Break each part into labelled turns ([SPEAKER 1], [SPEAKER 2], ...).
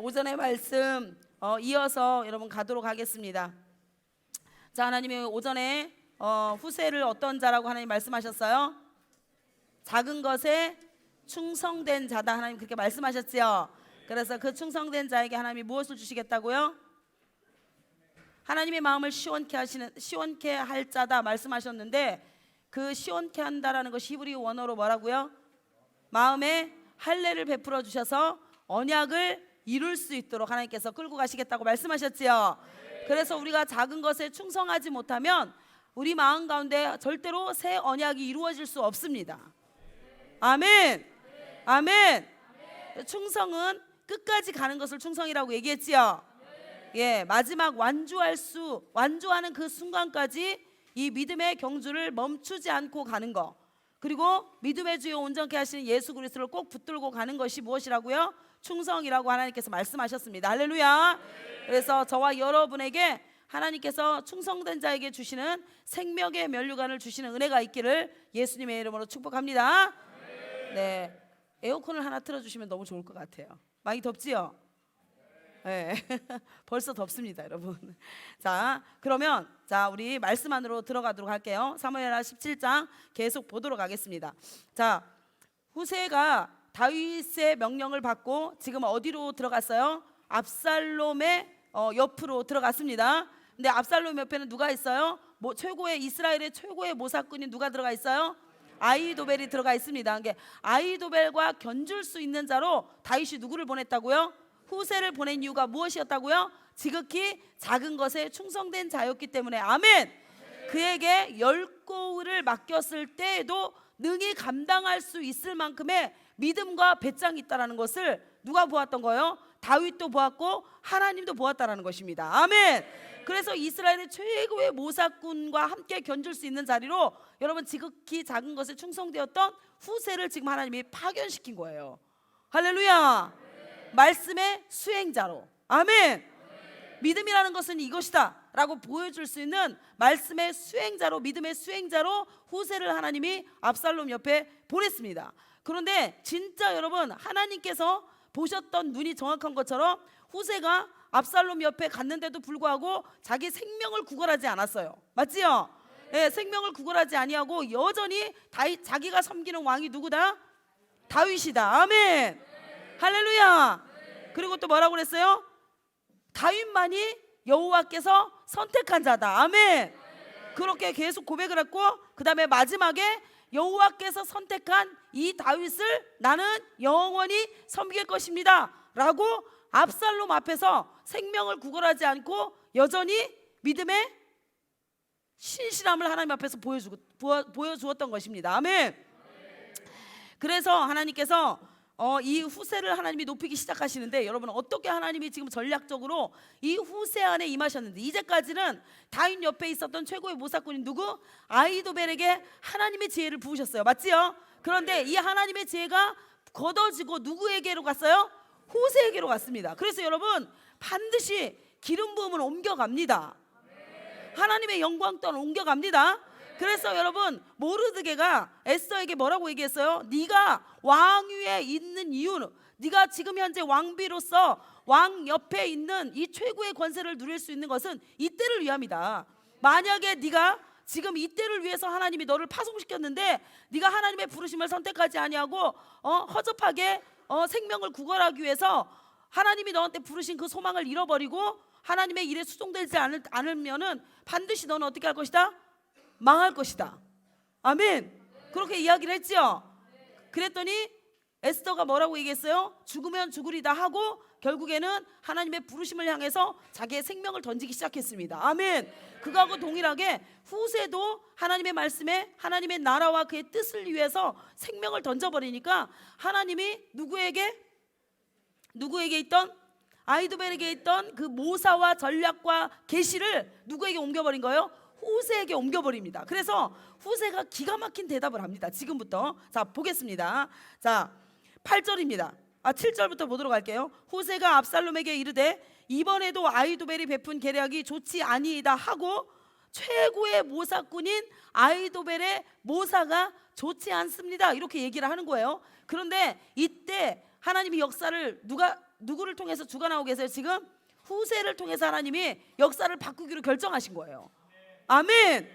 [SPEAKER 1] 오전의 말씀 이어서 여러분 가도록 하겠습니다. 자, 하나님이 오전에 후세를 어떤 자라고 하나님 말씀하셨어요? 작은 것에 충성된 자다, 하나님 그렇게 말씀하셨지요. 그래서 그 충성된 자에게 하나님이 무엇을 주시겠다고요? 하나님의 마음을 시원케 할 자다 말씀하셨는데, 그 시원케 한다라는 것이 히브리 원어로 뭐라고요? 마음에 할례를 베풀어 주셔서 언약을 이룰 수 있도록 하나님께서 끌고 가시겠다고 말씀하셨지요. 그래서 우리가 작은 것에 충성하지 못하면 우리 마음 가운데 절대로 새 언약이 이루어질 수 없습니다. 아멘. 아멘. 충성은 끝까지 가는 것을 충성이라고 얘기했지요. 예, 마지막 완주하는 그 순간까지 이 믿음의 경주를 멈추지 않고 가는 거, 그리고 믿음의 주요 온전케 하시는 예수 그리스도를 꼭 붙들고 가는 것이 무엇이라고요? 충성이라고 하나님께서 말씀하셨습니다. 할렐루야. 그래서 저와 여러분에게 하나님께서 충성된 자에게 주시는 생명의 면류관을 주시는 은혜가 있기를 예수님의 이름으로 축복합니다. 네, 에어컨을 하나 틀어주시면 너무 좋을 것 같아요. 많이 덥지요? 네. 벌써 덥습니다, 여러분. 자, 그러면 우리 말씀 안으로 들어가도록 할게요. 사무엘하 17장 계속 보도록 하겠습니다. 자, 후세가 다윗의 명령을 받고 지금 어디로 들어갔어요? 압살롬의 옆으로 들어갔습니다. 근데 압살롬 옆에는 누가 있어요? 이스라엘의 최고의 모사꾼이 누가 들어가 있어요? 아히도벨이 들어가 있습니다. 그러니까 아히도벨과 견줄 수 있는 자로 다윗이 누구를 보냈다고요? 후세를 보낸 이유가 무엇이었다고요? 지극히 작은 것에 충성된 자였기 때문에. 아멘. 그에게 10고을을 맡겼을 때에도 능히 감당할 수 있을 만큼의 믿음과 배짱이 있다는 것을 누가 보았던 거예요? 다윗도 보았고 하나님도 보았다는 것입니다. 아멘. 그래서 이스라엘의 최고의 모사꾼과 함께 견줄 수 있는 자리로 여러분 지극히 작은 것에 충성되었던 후세를 지금 하나님이 파견시킨 거예요. 할렐루야. 말씀의 수행자로. 아멘. 믿음이라는 것은 이것이다 라고 보여줄 수 있는 말씀의 수행자로, 믿음의 수행자로 후세를 하나님이 압살롬 옆에 보냈습니다. 그런데 진짜 여러분, 하나님께서 보셨던 눈이 정확한 것처럼 후세가 압살롬 옆에 갔는데도 불구하고 자기 생명을 구걸하지 않았어요. 맞지요? 네, 생명을 구걸하지 아니하고 여전히 자기가 섬기는 왕이 누구다? 다윗이다. 아멘. 할렐루야. 그리고 또 뭐라고 그랬어요? 다윗만이 여호와께서 선택한 자다. 아멘. 그렇게 계속 고백을 했고, 그 다음에 마지막에 여호와께서 선택한 이 다윗을 나는 영원히 섬길 것입니다 라고 압살롬 앞에서 생명을 구걸하지 않고 여전히 믿음의 신실함을 하나님 앞에서 보여주었던 것입니다. 아멘. 그래서 하나님께서 이 후세를 하나님이 높이기 시작하시는데, 여러분 어떻게 하나님이 지금 전략적으로 이 후세 안에 임하셨는데, 이제까지는 다윗 옆에 있었던 최고의 모사꾼인 누구? 아히도벨에게 하나님의 지혜를 부으셨어요. 맞지요? 그런데 이 하나님의 지혜가 걷어지고 누구에게로 갔어요? 후세에게로 갔습니다. 그래서 여러분 반드시 기름 부음은 옮겨갑니다. 하나님의 영광 또한 옮겨갑니다. 그래서 여러분 모르드게가 에스더에게 뭐라고 얘기했어요? 네가 왕위에 있는 이유는, 네가 지금 현재 왕비로서 왕 옆에 있는 이 최고의 권세를 누릴 수 있는 것은 이때를 위함이다. 만약에 네가 지금 이때를 위해서 하나님이 너를 파송시켰는데 네가 하나님의 부르심을 선택하지 아니하고 허접하게 생명을 구걸하기 위해서 하나님이 너한테 부르신 그 소망을 잃어버리고 하나님의 일에 수종되지 않으면은 반드시 너는 어떻게 할 것이다? 망할 것이다. 아멘. 그렇게 이야기를 했지요. 그랬더니 에스더가 뭐라고 얘기했어요? 죽으면 죽으리다 하고 결국에는 하나님의 부르심을 향해서 자기의 생명을 던지기 시작했습니다. 아멘. 그거하고 동일하게 후세도 하나님의 말씀에 하나님의 나라와 그의 뜻을 위해서 생명을 던져버리니까 하나님이 누구에게 있던, 아히도벨에게 있던 그 모사와 전략과 계시를 누구에게 옮겨버린 거예요? 후세에게 옮겨버립니다. 그래서 후세가 기가 막힌 대답을 합니다. 지금부터 자 보겠습니다. 자 8절입니다. 7절부터 보도록 할게요. 후세가 압살롬에게 이르되 이번에도 아히도벨이 베푼 계략이 좋지 아니이다 하고 최고의 모사꾼인 아히도벨의 모사가 좋지 않습니다 이렇게 얘기를 하는 거예요. 그런데 이때 하나님의 역사를 누가 누구를 통해서 주관하고 계세요? 지금 후세를 통해서 하나님이 역사를 바꾸기로 결정하신 거예요. 아멘.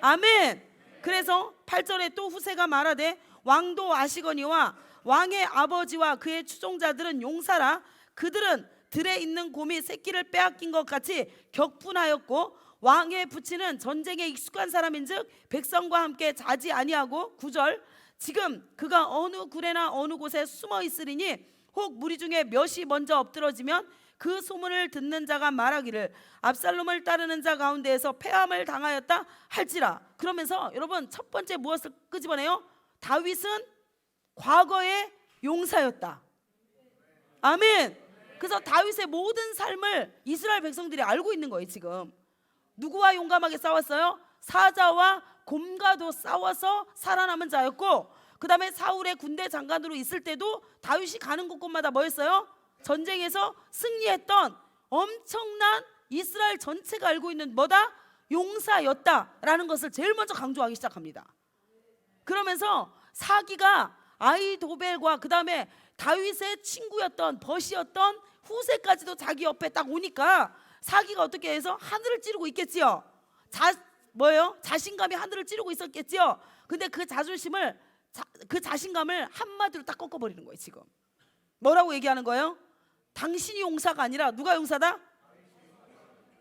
[SPEAKER 1] 아멘. 그래서 8절에 또 후세가 말하되 왕도 아시거니와 왕의 아버지와 그의 추종자들은 용사라. 그들은 들에 있는 곰이 새끼를 빼앗긴 것 같이 격분하였고 왕의 부친은 전쟁에 익숙한 사람인즉 백성과 함께 자지 아니하고 9절 지금 그가 어느 굴에나 어느 곳에 숨어 있으리니 혹 무리 중에 몇이 먼저 엎드러지면 그 소문을 듣는 자가 말하기를 압살롬을 따르는 자 가운데에서 패함을 당하였다 할지라. 그러면서 여러분 첫 번째 무엇을 끄집어내요? 다윗은 과거의 용사였다. 아멘. 그래서 다윗의 모든 삶을 이스라엘 백성들이 알고 있는 거예요. 지금 누구와 용감하게 싸웠어요? 사자와 곰과도 싸워서 살아남은 자였고, 그 다음에 사울의 군대 장관으로 있을 때도 다윗이 가는 곳곳마다 뭐였어요? 전쟁에서 승리했던 엄청난 이스라엘 전체가 알고 있는 뭐다? 용사였다라는 것을 제일 먼저 강조하기 시작합니다. 그러면서 사기가 아히도벨과 그 다음에 다윗의 친구였던 벗이었던 후세까지도 자기 옆에 딱 오니까 사기가 어떻게 해서 하늘을 찌르고 있겠지요. 자신감이 하늘을 찌르고 있었겠지요. 근데 그 자존심을 그 자신감을 한마디로 딱 꺾어버리는 거예요. 지금 뭐라고 얘기하는 거예요? 당신이 용사가 아니라 누가 용사다?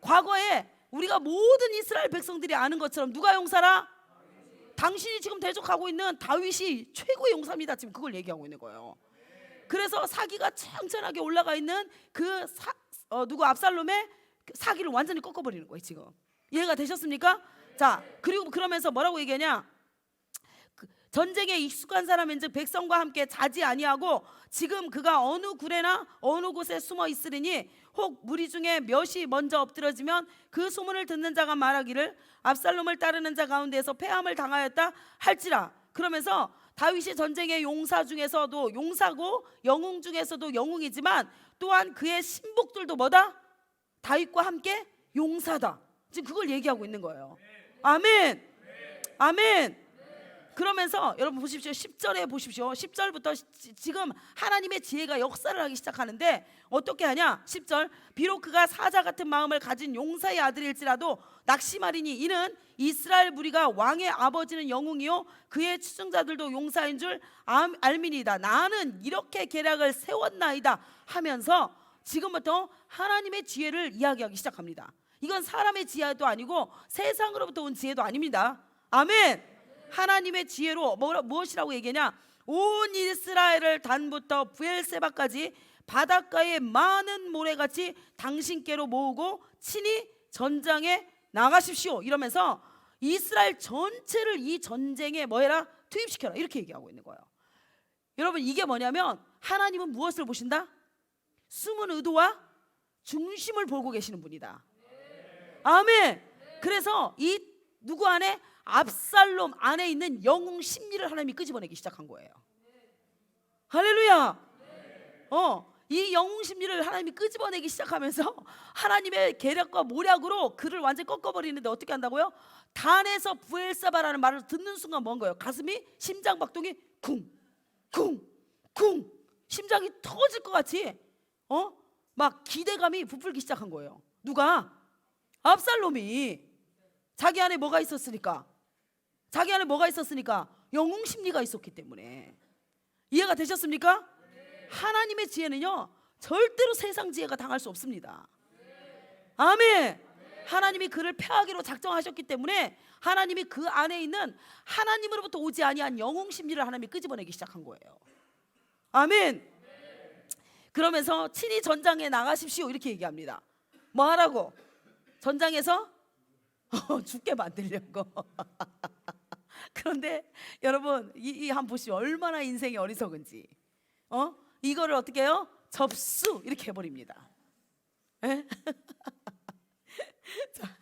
[SPEAKER 1] 과거에 우리가 모든 이스라엘 백성들이 아는 것처럼 누가 용사라? 당신이 지금 대적하고 있는 다윗이 최고의 용사입니다. 지금 그걸 얘기하고 있는 거예요. 그래서 사기가 천천하게 올라가 있는 누구 압살롬의 사기를 완전히 꺾어버리는 거예요. 지금 이해가 되셨습니까? 자, 그리고 그러면서 뭐라고 얘기하냐? 전쟁에 익숙한 사람인즉 백성과 함께 자지 아니하고 지금 그가 어느 굴에나 어느 곳에 숨어 있으리니 혹 무리 중에 몇이 먼저 엎드러지면 그 소문을 듣는 자가 말하기를 압살롬을 따르는 자 가운데에서 패함을 당하였다 할지라. 그러면서 다윗이 전쟁의 용사 중에서도 용사고 영웅 중에서도 영웅이지만 또한 그의 신복들도 뭐다? 다윗과 함께 용사다. 지금 그걸 얘기하고 있는 거예요. 아멘. 아멘. 그러면서 여러분 보십시오. 10절에 보십시오. 10절부터 지금 하나님의 지혜가 역사를 하기 시작하는데 어떻게 하냐? 10절 비록 그가 사자 같은 마음을 가진 용사의 아들일지라도 낙심하리니 이는 이스라엘 무리가 왕의 아버지는 영웅이요 그의 추종자들도 용사인 줄 알미니이다. 나는 이렇게 계략을 세웠나이다 하면서 지금부터 하나님의 지혜를 이야기하기 시작합니다. 이건 사람의 지혜도 아니고 세상으로부터 온 지혜도 아닙니다. 아멘. 하나님의 지혜로 무엇이라고 얘기하냐? 온 이스라엘을 단부터 부엘세바까지 바닷가의 많은 모래같이 당신께로 모으고 친히 전장에 나가십시오. 이러면서 이스라엘 전체를 이 전쟁에 뭐해라? 투입시켜라. 이렇게 얘기하고 있는 거예요. 여러분 이게 뭐냐면 하나님은 무엇을 보신다? 숨은 의도와 중심을 보고 계시는 분이다. 아멘. 그래서 이 누구 안에? 압살롬 안에 있는 영웅 심리를 하나님이 끄집어내기 시작한 거예요. 할렐루야. 이 영웅 심리를 하나님이 끄집어내기 시작하면서 하나님의 계략과 모략으로 그를 완전히 꺾어버리는데 어떻게 한다고요? 단에서 부엘사바라는 말을 듣는 순간 뭔 거예요? 가슴이 심장박동이 쿵쿵쿵 심장이 터질 것 같이 막 기대감이 부풀기 시작한 거예요. 누가? 압살롬이. 자기 안에 뭐가 있었으니까? 자기 안에 뭐가 있었으니까? 영웅 심리가 있었기 때문에. 이해가 되셨습니까? 하나님의 지혜는요 절대로 세상 지혜가 당할 수 없습니다. 아멘. 하나님이 그를 패하기로 작정하셨기 때문에 하나님이 그 안에 있는 하나님으로부터 오지 아니한 영웅 심리를 하나님이 끄집어내기 시작한 거예요. 아멘. 그러면서 친히 전장에 나가십시오 이렇게 얘기합니다. 뭐 하라고? 전장에서 죽게 만들려고. 그런데 여러분 이 한번 보시죠. 얼마나 인생이 어리석은지. 이거를 어떻게 해요? 접수 이렇게 해버립니다. 자,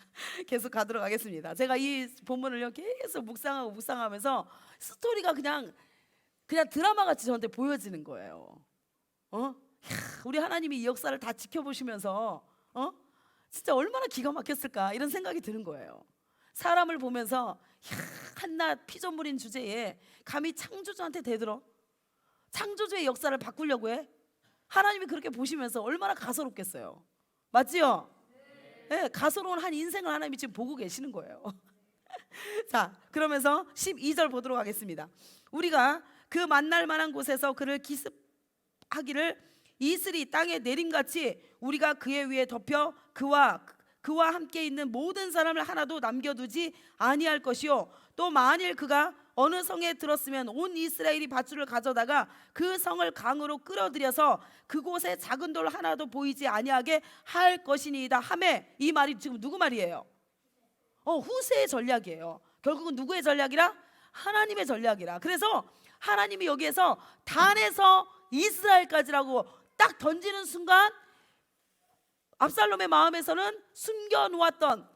[SPEAKER 1] 계속 가도록 하겠습니다. 제가 이 본문을요 계속 묵상하면서 스토리가 그냥 드라마 같이 저한테 보여지는 거예요. 우리 하나님이 이 역사를 다 지켜보시면서 진짜 얼마나 기가 막혔을까 이런 생각이 드는 거예요. 사람을 보면서 한낱 피조물인 주제에 감히 창조주한테 대들어? 창조주의 역사를 바꾸려고 해? 하나님이 그렇게 보시면서 얼마나 가소롭겠어요. 맞지요? 네, 가소로운 한 인생을 하나님이 지금 보고 계시는 거예요. 자, 그러면서 12절 보도록 하겠습니다. 우리가 그 만날 만한 곳에서 그를 기습하기를 이슬이 땅에 내림같이 우리가 그의 위에 덮여 그와 함께 있는 모든 사람을 하나도 남겨두지 아니할 것이요, 또 만일 그가 어느 성에 들었으면 온 이스라엘이 밧줄을 가져다가 그 성을 강으로 끌어들여서 그곳에 작은 돌 하나도 보이지 아니하게 할 것이니이다 하매, 이 말이 지금 누구 말이에요? 후세의 전략이에요. 결국은 누구의 전략이라? 하나님의 전략이라. 그래서 하나님이 여기에서 단에서 이스라엘까지라고 딱 던지는 순간 압살롬의 마음에서는 숨겨놓았던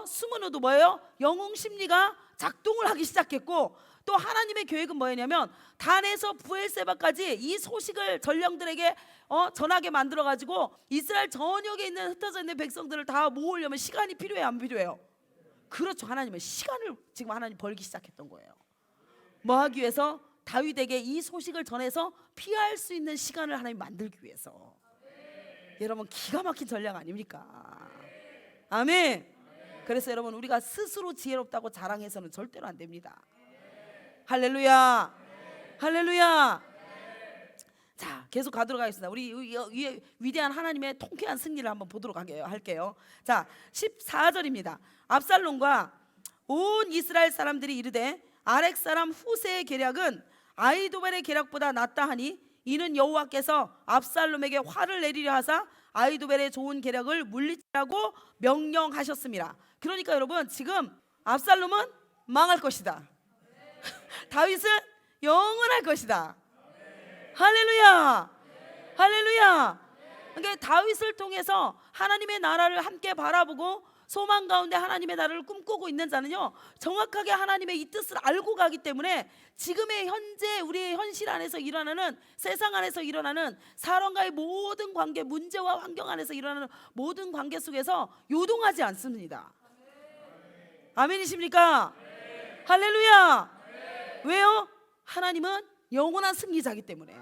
[SPEAKER 1] 숨은호도 뭐예요? 영웅 심리가 작동을 하기 시작했고, 또 하나님의 계획은 뭐였냐면 단에서 브엘세바까지 이 소식을 전령들에게 전하게 만들어가지고 이스라엘 전역에 있는 흩어져 있는 백성들을 다 모으려면 시간이 필요해요, 안 필요해요? 그렇죠. 하나님은 시간을 지금 하나님 벌기 시작했던 거예요. 뭐 하기 위해서? 다윗에게 이 소식을 전해서 피할 수 있는 시간을 하나님 만들기 위해서. 여러분, 기가 막힌 전략 아닙니까? 아멘. 그래서 여러분, 우리가 스스로 지혜롭다고 자랑해서는 절대로 안 됩니다. 할렐루야, 할렐루야. 자, 계속 가도록 하겠습니다. 우리 위대한 하나님의 통쾌한 승리를 한번 보도록 할게요. 자, 14절입니다. 압살롬과 온 이스라엘 사람들이 이르되 아렉 사람 후세의 계략은 아히도벨의 계략보다 낫다 하니 이는 여호와께서 압살롬에게 화를 내리려 하사 아히도벨의 좋은 계략을 물리치라고 명령하셨습니다. 그러니까 여러분, 지금 압살롬은 망할 것이다. 다윗은 영원할 것이다. 할렐루야, 할렐루야. 그러니까 다윗을 통해서 하나님의 나라를 함께 바라보고 소망 가운데 하나님의 나라를 꿈꾸고 있는 자는요, 정확하게 하나님의 이 뜻을 알고 가기 때문에 지금의 현재 우리의 현실 안에서 일어나는, 세상 안에서 일어나는 사람과의 모든 관계, 문제와 환경 안에서 일어나는 모든 관계 속에서 요동하지 않습니다. 아멘이십니까? 할렐루야. 왜요? 하나님은 영원한 승리자이기 때문에.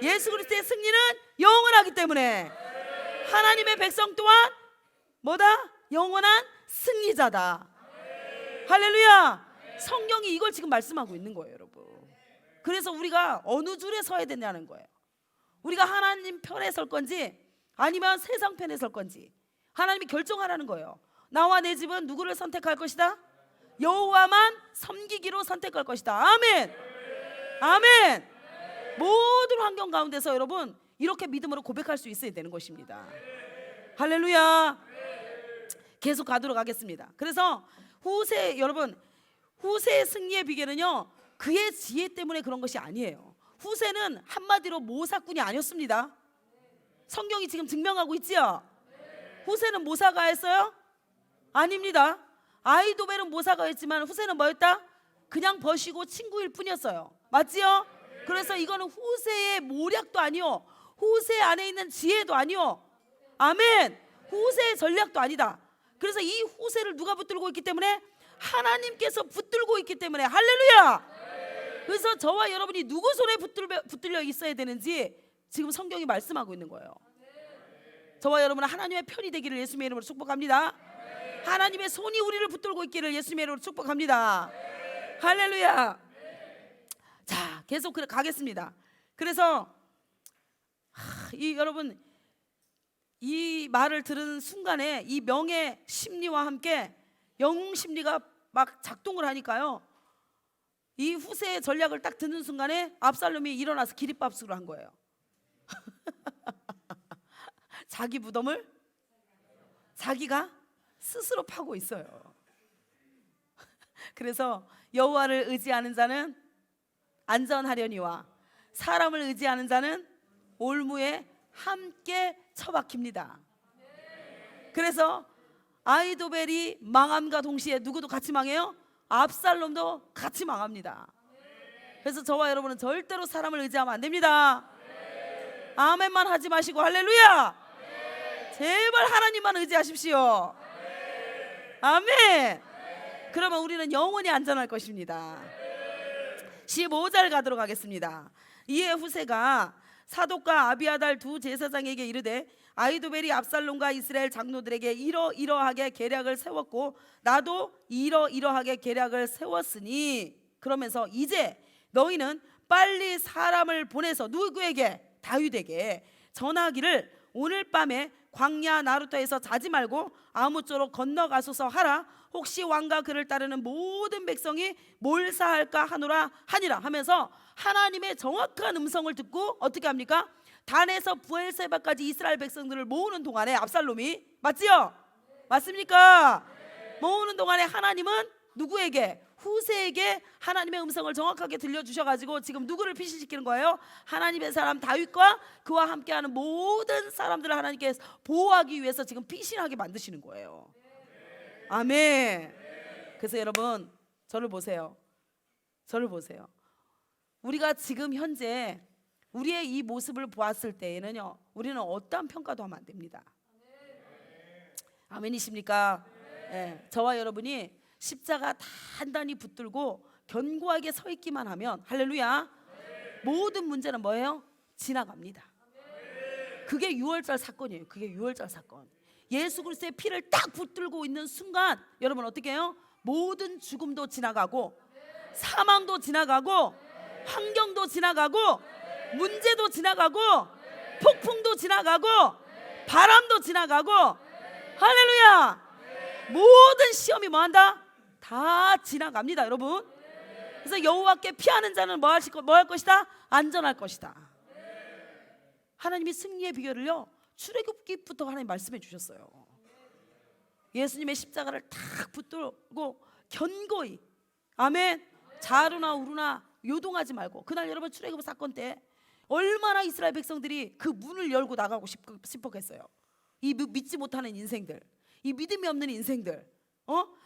[SPEAKER 1] 예수 그리스도의 승리는 영원하기 때문에 하나님의 백성 또한 뭐다? 영원한 승리자다. 할렐루야. 성경이 이걸 지금 말씀하고 있는 거예요, 여러분. 그래서 우리가 어느 줄에 서야 되냐는 거예요. 우리가 하나님 편에 설 건지 아니면 세상 편에 설 건지 하나님이 결정하라는 거예요. 나와 내 집은 누구를 선택할 것이다? 여호와만 섬기기로 선택할 것이다. 아멘, 아멘. 모든 환경 가운데서 여러분 이렇게 믿음으로 고백할 수 있어야 되는 것입니다. 할렐루야. 계속 가도록 하겠습니다. 그래서 후세, 여러분, 후세의 승리의 비결은요, 그의 지혜 때문에 그런 것이 아니에요. 후세는 한마디로 모사꾼이 아니었습니다. 성경이 지금 증명하고 있지요. 후세는 모사가였어요? 아닙니다. 아히도벨은 모사가였지만 후세는 뭐였다? 그냥 버시고 친구일 뿐이었어요. 맞지요? 그래서 이거는 후세의 모략도 아니요, 후세 안에 있는 지혜도 아니요, 아멘, 후세의 전략도 아니다. 그래서 이 후세를 누가 붙들고 있기 때문에? 하나님께서 붙들고 있기 때문에. 할렐루야. 그래서 저와 여러분이 누구 손에 붙들려 있어야 되는지 지금 성경이 말씀하고 있는 거예요. 저와 여러분은 하나님의 편이 되기를 예수님의 이름으로 축복합니다. 하나님의 손이 우리를 붙들고 있기를 예수님의 이름으로 축복합니다. 할렐루야. 자, 계속 가겠습니다. 그래서 여러분, 이 말을 들은 순간에 이 명예 심리와 함께 영웅 심리가 막 작동을 하니까요, 이 후세의 전략을 딱 듣는 순간에 압살롬이 일어나서 기립박수를 한 거예요. 자기 무덤을 자기가 스스로 파고 있어요. 그래서 여호와를 의지하는 자는 안전하려니와 사람을 의지하는 자는 올무에 함께 처박힙니다. 그래서 아히도벨이 망함과 동시에 누구도 같이 망해요? 압살롬도 같이 망합니다. 그래서 저와 여러분은 절대로 사람을 의지하면 안 됩니다. 아멘만 하지 마시고 할렐루야. 제발 하나님만 의지하십시오. 아멘. 그러면 우리는 영원히 안전할 것입니다. 15절 가도록 하겠습니다. 이에 후세가 사독과 아비아달 두 제사장에게 이르되 아히도벨이 압살롬과 이스라엘 장로들에게 이러이러하게 계략을 세웠고 나도 이러이러하게 계략을 세웠으니 그러면서 이제 너희는 빨리 사람을 보내서 누구에게? 다윗에게 전하기를 오늘 밤에 광야 나루터에서 자지 말고 아무쪼록 건너가소서 하라. 혹시 왕과 그를 따르는 모든 백성이 몰사할까 하니라 하면서 하나님의 정확한 음성을 듣고 어떻게 합니까? 단에서 부엘세바까지 이스라엘 백성들을 모으는 동안에 압살롬이 맞지요? 맞습니까? 모으는 동안에 하나님은 누구에게? 후세에게 하나님의 음성을 정확하게 들려주셔가지고 지금 누구를 피신시키는 거예요? 하나님의 사람 다윗과 그와 함께하는 모든 사람들을 하나님께서 보호하기 위해서 지금 피신하게 만드시는 거예요. 아멘. 그래서 여러분 저를 보세요. 우리가 지금 현재 우리의 이 모습을 보았을 때에는요, 우리는 어떠한 평가도 하면 안 됩니다. 아멘이십니까? 네, 저와 여러분이 십자가 단단히 붙들고 견고하게 서 있기만 하면 할렐루야, 모든 문제는 뭐예요? 지나갑니다. 그게 6월절 사건이에요. 그게 6월절 사건. 예수 그리스도의 피를 딱 붙들고 있는 순간 여러분 어떻게 해요? 모든 죽음도 지나가고 사망도 지나가고 환경도 지나가고 문제도 지나가고 폭풍도 지나가고 바람도 지나가고 할렐루야, 모든 시험이 뭐한다? 다 지나갑니다 여러분. 그래서 여호와께 피하는 자는 뭐 할 것이다? 안전할 것이다. 하나님이 승리의 비결을요 출애굽기부터 하나님 말씀해 주셨어요. 예수님의 십자가를 탁 붙들고 견고히, 아멘, 자루나 우루나 요동하지 말고. 그날 여러분 출애굽 사건 때 얼마나 이스라엘 백성들이 그 문을 열고 나가고 싶었겠어요. 이 믿지 못하는 인생들, 이 믿음이 없는 인생들,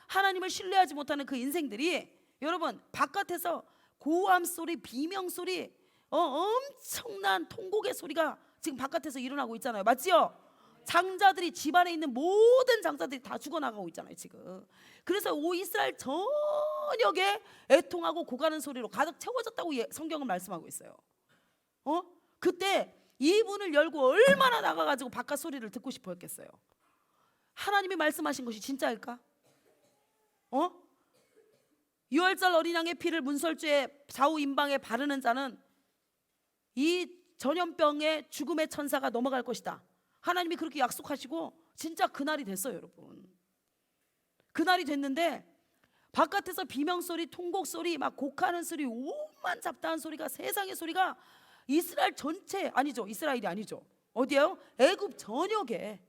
[SPEAKER 1] 하나님을 신뢰하지 못하는 그 인생들이 여러분 바깥에서 고함 소리, 비명 소리, 엄청난 통곡의 소리가 지금 바깥에서 일어나고 있잖아요. 맞지요? 장자들이, 집안에 있는 모든 장자들이 다 죽어나가고 있잖아요 지금. 그래서 오 이스라엘 전역에 애통하고 고가는 소리로 가득 채워졌다고 성경은 말씀하고 있어요. 그때 이 문을 열고 얼마나 나가가지고 바깥 소리를 듣고 싶어 했겠어요. 하나님이 말씀하신 것이 진짜일까? 유월절 어린 양의 피를 문설주의 좌우 임방에 바르는 자는 이 전염병의 죽음의 천사가 넘어갈 것이다. 하나님이 그렇게 약속하시고 진짜 그날이 됐어요 여러분. 그날이 됐는데 바깥에서 비명소리, 통곡소리, 막 곡하는 소리, 오만 잡다한 소리가, 세상의 소리가 이스라엘 전체, 아니죠, 이스라엘이 아니죠, 어디예요? 애굽 전역에,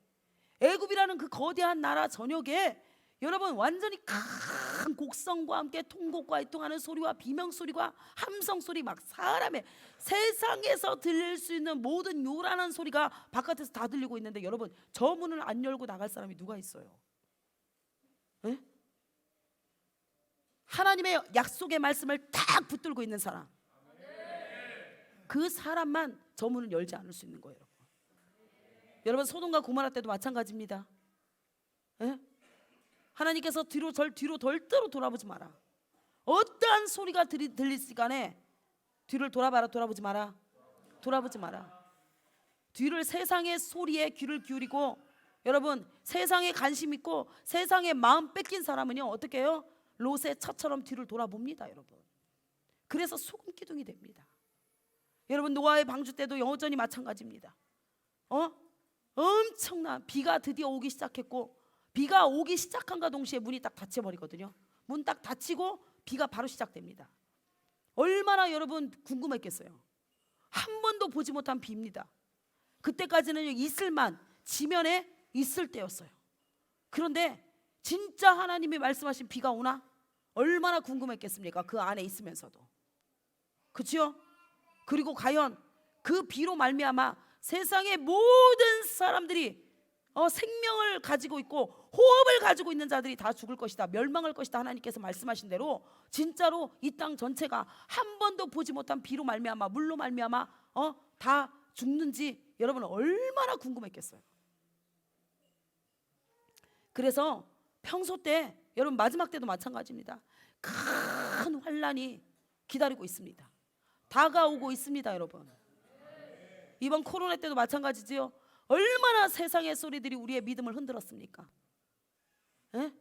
[SPEAKER 1] 애굽이라는 그 거대한 나라 전역에 여러분 완전히 큰 곡성과 함께 통곡과 애통하는 소리와 비명소리와 함성소리, 막 사람의 세상에서 들릴 수 있는 모든 요란한 소리가 바깥에서 다 들리고 있는데 여러분 저 문을 안 열고 나갈 사람이 누가 있어요? 에? 하나님의 약속의 말씀을 딱 붙들고 있는 사람, 그 사람만 저 문을 열지 않을 수 있는 거예요. 여러분 소돔과 고모라 때도 마찬가지입니다. 에? 하나님께서 뒤로 절대로 돌아보지 마라. 어떠한 소리가 들리지 간에 뒤를 돌아보지 마라. 돌아보지 마라. 뒤를, 세상의 소리에 귀를 기울이고 여러분 세상에 관심 있고 세상에 마음 뺏긴 사람은요 어떻게 해요? 롯의 차처럼 뒤를 돌아봅니다 여러분. 그래서 소금 기둥이 됩니다. 여러분 노아의 방주 때도 여전히 마찬가지입니다. 엄청난 비가 드디어 오기 시작했고, 비가 오기 시작한과 동시에 문이 딱 닫혀버리거든요. 문 딱 닫히고 비가 바로 시작됩니다. 얼마나 여러분 궁금했겠어요. 한 번도 보지 못한 비입니다. 그때까지는 이슬만 지면에 있을 때였어요. 그런데 진짜 하나님이 말씀하신 비가 오나? 얼마나 궁금했겠습니까? 그 안에 있으면서도. 그렇죠? 그리고 과연 그 비로 말미암아 세상의 모든 사람들이 생명을 가지고 있고 호흡을 가지고 있는 자들이 다 죽을 것이다, 멸망할 것이다. 하나님께서 말씀하신 대로 진짜로 이 땅 전체가 한 번도 보지 못한 비로 말미암아, 물로 말미암아 다 죽는지 여러분 얼마나 궁금했겠어요. 그래서 평소 때 여러분 마지막 때도 마찬가지입니다. 큰 환란이 기다리고 있습니다. 다가오고 있습니다 여러분. 이번 코로나 때도 마찬가지지요. 얼마나 세상의 소리들이 우리의 믿음을 흔들었습니까? 에?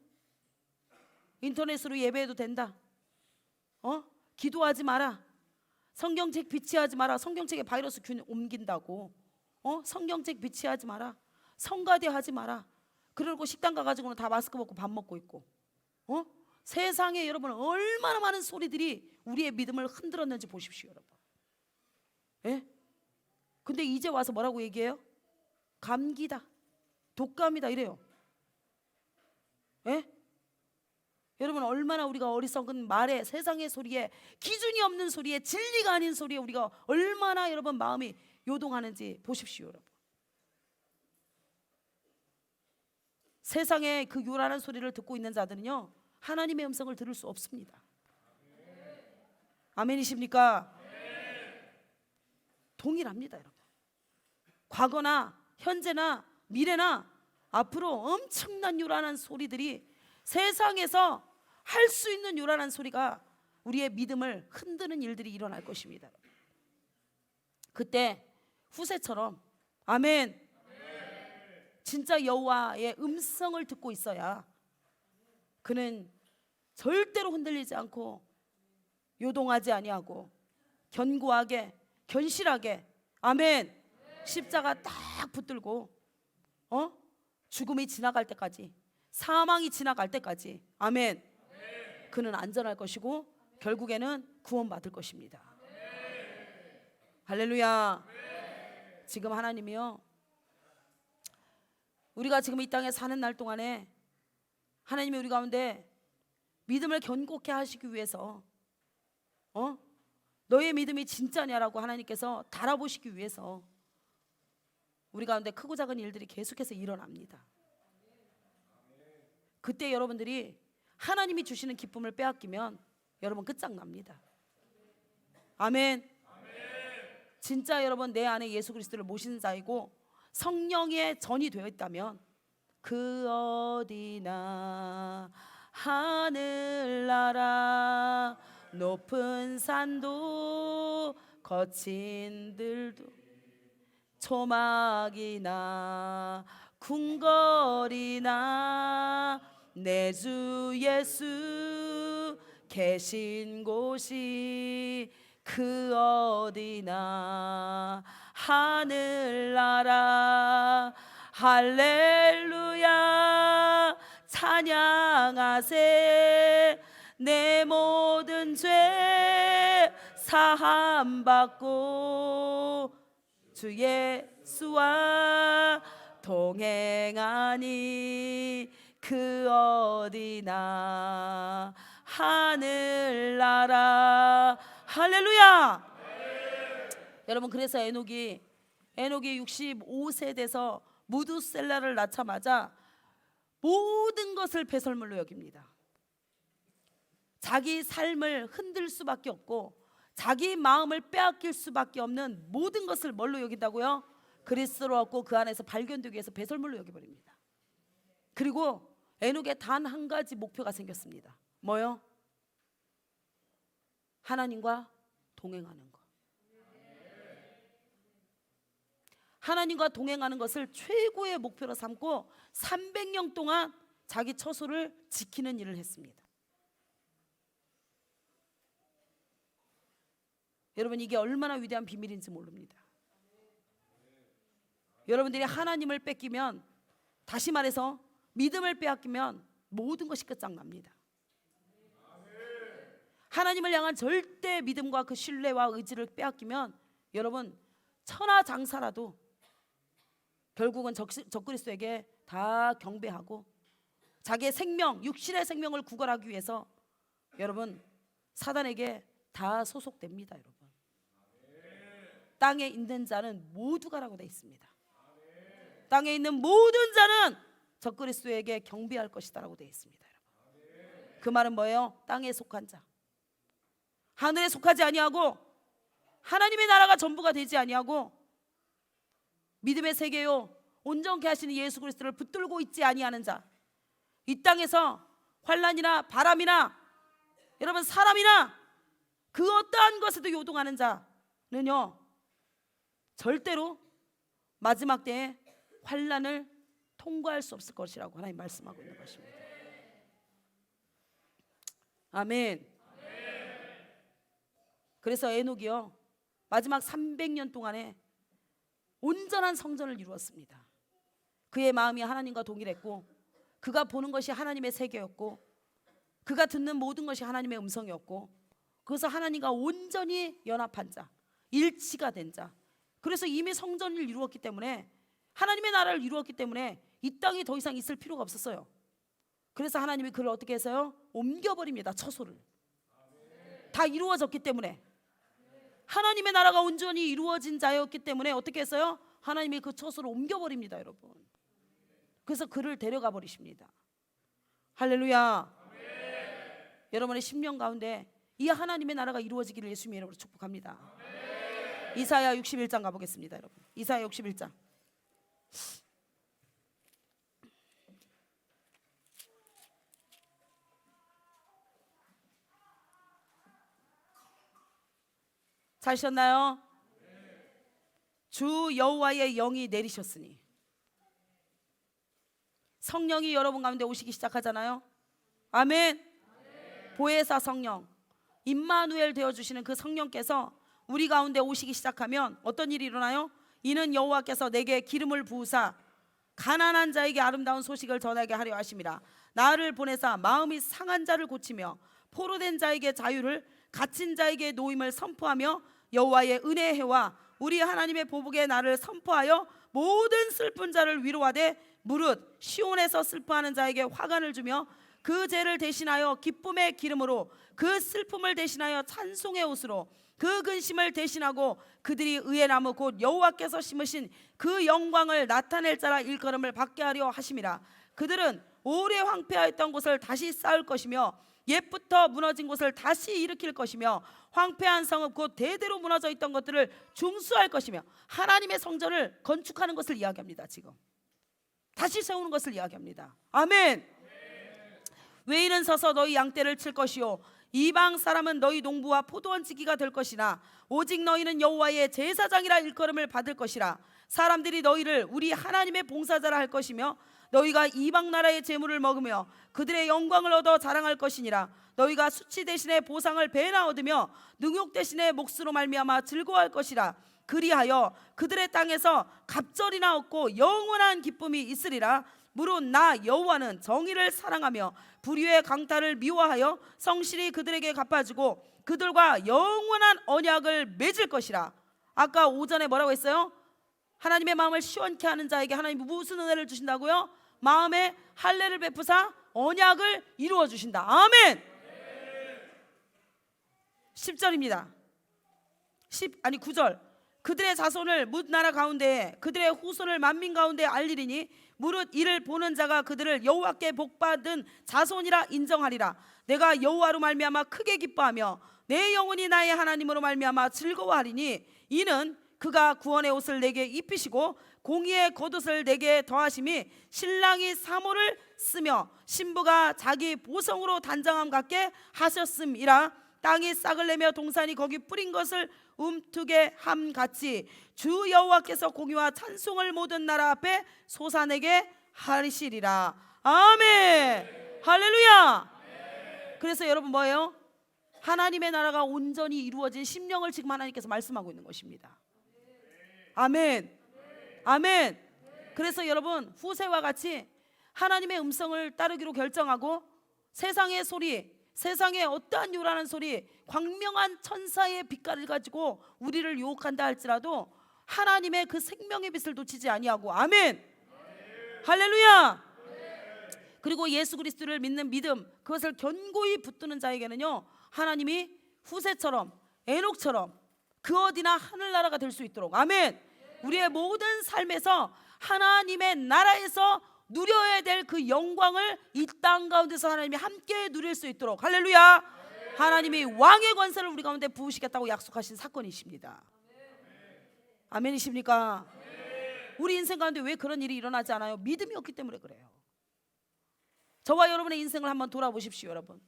[SPEAKER 1] 인터넷으로 예배해도 된다. 기도하지 마라. 성경책 비치하지 마라. 성경책에 바이러스 균 옮긴다고. 성경책 비치하지 마라. 성가대 하지 마라. 그러고 식당 가가지고는 다 마스크 벗고 밥 먹고 있고. 세상에 여러분 얼마나 많은 소리들이 우리의 믿음을 흔들었는지 보십시오, 여러분. 예? 근데 이제 와서 뭐라고 얘기해요? 감기다, 독감이다 이래요. 예? 여러분 얼마나 우리가 어리석은 말에, 세상의 소리에, 기준이 없는 소리에, 진리가 아닌 소리에 우리가 얼마나 여러분 마음이 요동하는지 보십시오, 여러분. 세상에 그 요란한 소리를 듣고 있는 자들은요 하나님의 음성을 들을 수 없습니다. 아멘이십니까? 동일합니다, 여러분. 과거나 현재나 미래나 앞으로 엄청난 요란한 소리들이, 세상에서 할 수 있는 요란한 소리가 우리의 믿음을 흔드는 일들이 일어날 것입니다. 그때 후세처럼 아멘, 진짜 여호와의 음성을 듣고 있어야 그는 절대로 흔들리지 않고 요동하지 아니하고 견고하게, 견실하게, 아멘, 십자가 딱 붙들고 죽음이 지나갈 때까지, 사망이 지나갈 때까지, 아멘, 그는 안전할 것이고 결국에는 구원받을 것입니다. 할렐루야. 지금 하나님이요, 우리가 지금 이 땅에 사는 날 동안에 하나님이 우리 가운데 믿음을 견고케 하시기 위해서 너의 믿음이 진짜냐라고 하나님께서 달아보시기 위해서 우리 가운데 크고 작은 일들이 계속해서 일어납니다. 그때 여러분들이 하나님이 주시는 기쁨을 빼앗기면 여러분 끝장납니다. 아멘. 진짜 여러분 내 안에 예수 그리스도를 모신 자이고 성령의 전이 되어 있다면 그 어디나 하늘나라 높은 산도 거친 들도 초막이나 궁궐이나 내 주 예수 계신 곳이 그 어디나 하늘나라 할렐루야 찬양하세 내 모든 죄 사함받고 주 예수와 동행하니 그 어디나 하늘나라 할렐루야. 여러분 그래서 에녹이 65세 돼서 무두셀라를 낳자마자 모든 것을 배설물로 여깁니다. 자기 삶을 흔들 수밖에 없고 자기 마음을 빼앗길 수밖에 없는 모든 것을 뭘로 여긴다고요? 그리스도로 얻고 그 안에서 발견되기 위해서 배설물로 여겨버립니다. 그리고 에녹에 단 한 가지 목표가 생겼습니다. 뭐요? 하나님과 동행하는 것. 하나님과 동행하는 것을 최고의 목표로 삼고 300년 동안 자기 처소를 지키는 일을 했습니다. 여러분 이게 얼마나 위대한 비밀인지 모릅니다. 여러분들이 하나님을 뺏기면, 다시 말해서 믿음을 빼앗기면 모든 것이 끝장납니다. 하나님을 향한 절대 믿음과 그 신뢰와 의지를 빼앗기면 여러분 천하장사라도 결국은 적그리스도에게 다 경배하고 자기의 생명, 육신의 생명을 구걸하기 위해서 여러분 사단에게 다 소속됩니다. 여러분 땅에 있는 자는 모두가라고 되어 있습니다. 땅에 있는 모든 자는 적그리스도에게 경배할 것이다라고 되어 있습니다. 여러분. 그 말은 뭐예요? 땅에 속한 자, 하늘에 속하지 아니하고 하나님의 나라가 전부가 되지 아니하고 믿음의 세계요 온전케 하시는 예수 그리스도를 붙들고 있지 아니하는 자, 이 땅에서 환난이나 바람이나 여러분 사람이나 그 어떠한 것에도 요동하는 자는요 절대로 마지막 때에 환난을 통과할 수 없을 것이라고 하나님 말씀하고 있는 것입니다. 아멘. 그래서 에녹이요 마지막 300년 동안에 온전한 성전을 이루었습니다. 그의 마음이 하나님과 동일했고, 그가 보는 것이 하나님의 세계였고, 그가 듣는 모든 것이 하나님의 음성이었고, 그래서 하나님과 온전히 연합한 자, 일치가 된 자. 그래서 이미 성전을 이루었기 때문에, 하나님의 나라를 이루었기 때문에 이 땅이 더 이상 있을 필요가 없었어요. 그래서 하나님이 그를 어떻게 해서요? 옮겨버립니다. 처소를. 다 이루어졌기 때문에, 하나님의 나라가 온전히 이루어진 자였기 때문에 어떻게 했어요? 하나님이 그 처소를 옮겨버립니다, 여러분. 그래서 그를 데려가 버리십니다. 할렐루야. 여러분의 심령 가운데 이 하나님의 나라가 이루어지기를 예수님의 이름으로 축복합니다. 이사야 61장 가보겠습니다, 여러분. 이사야 61장. 찾으셨나요? 주 여호와의 영이 내리셨으니. 성령이 여러분 가운데 오시기 시작하잖아요. 아멘. 보혜사 성령, 임마누엘 되어주시는 그 성령께서 우리 가운데 오시기 시작하면 어떤 일이 일어나요? 이는 여호와께서 내게 기름을 부으사 가난한 자에게 아름다운 소식을 전하게 하려 하심이라. 나를 보내사 마음이 상한 자를 고치며 포로된 자에게 자유를, 갇힌 자에게 노임을 선포하며 여호와의 은혜의 해와 우리 하나님의 보복의 날을 선포하여 모든 슬픈 자를 위로하되 무릇 시온에서 슬퍼하는 자에게 화관을 주며 그 죄를 대신하여 기쁨의 기름으로, 그 슬픔을 대신하여 찬송의 옷으로, 그 근심을 대신하고 그들이 의의 나무 곧 여호와께서 심으신 그 영광을 나타낼 자라 일컬음을 받게 하려 하심이라. 그들은 오래 황폐하였던 곳을 다시 쌓을 것이며 옛부터 무너진 곳을 다시 일으킬 것이며 황폐한 성읍 곧 대대로 무너져 있던 것들을 중수할 것이며, 하나님의 성전을 건축하는 것을 이야기합니다. 지금 다시 세우는 것을 이야기합니다. 아멘. 외인은 서서 너희 양떼를 칠 것이요 이방 사람은 너희 농부와 포도원 지기가 될 것이나 오직 너희는 여호와의 제사장이라 일컬음을 받을 것이라. 사람들이 너희를 우리 하나님의 봉사자라 할 것이며 너희가 이방 나라의 재물을 먹으며 그들의 영광을 얻어 자랑할 것이니라. 너희가 수치 대신에 보상을 배나 얻으며 능욕 대신에 몫으로 말미암아 즐거워할 것이라. 그리하여 그들의 땅에서 갑절이나 얻고 영원한 기쁨이 있으리라. 무릇 나 여호와는 정의를 사랑하며 불의의 강탈을 미워하여 성실히 그들에게 갚아주고 그들과 영원한 언약을 맺을 것이라. 아까 오전에 뭐라고 했어요? 하나님의 마음을 시원케 하는 자에게 하나님이 무슨 은혜를 주신다고요? 마음에 할례를 베푸사 언약을 이루어 주신다. 아멘. 10절입니다. 9절. 그들의 자손을 뭇 나라 가운데 그들의 후손을 만민 가운데 알리리니 무릇 이를 보는 자가 그들을 여호와께 복받은 자손이라 인정하리라. 내가 여호와로 말미암아 크게 기뻐하며 내 영혼이 나의 하나님으로 말미암아 즐거워하리니 이는 그가 구원의 옷을 내게 입히시고 공의의 겉옷을 내게 더하심이 신랑이 사모를 쓰며 신부가 자기 보성으로 단장함 같게 하셨음이라. 땅이 싹을 내며 동산이 거기 뿌린 것을 움트게 함 같이 주 여호와께서 공의와 찬송을 모든 나라 앞에 솟아내게 하시리라. 아멘. 할렐루야. 그래서 여러분 뭐예요? 하나님의 나라가 온전히 이루어진 심령을 지금 하나님께서 말씀하고 있는 것입니다. 아멘. 아멘. 그래서 여러분 후세와 같이 하나님의 음성을 따르기로 결정하고 세상의 소리, 세상의 어떠한 요란한 소리, 광명한 천사의 빛깔을 가지고 우리를 유혹한다 할지라도 하나님의 그 생명의 빛을 놓치지 아니하고. 아멘. 할렐루야. 그리고 예수 그리스도를 믿는 믿음, 그것을 견고히 붙드는 자에게는요 하나님이 후세처럼 에녹처럼 그 어디나 하늘나라가 될 수 있도록. 아멘. 우리의 모든 삶에서 하나님의 나라에서 누려야 될 그 영광을 이 땅 가운데서 하나님이 함께 누릴 수 있도록. 할렐루야. 하나님이 왕의 권세를 우리 가운데 부으시겠다고 약속하신 사건이십니다. 아멘이십니까? 우리 인생 가운데 왜 그런 일이 일어나지 않아요? 믿음이 없기 때문에 그래요. 저와 여러분의 인생을 한번 돌아보십시오. 여러분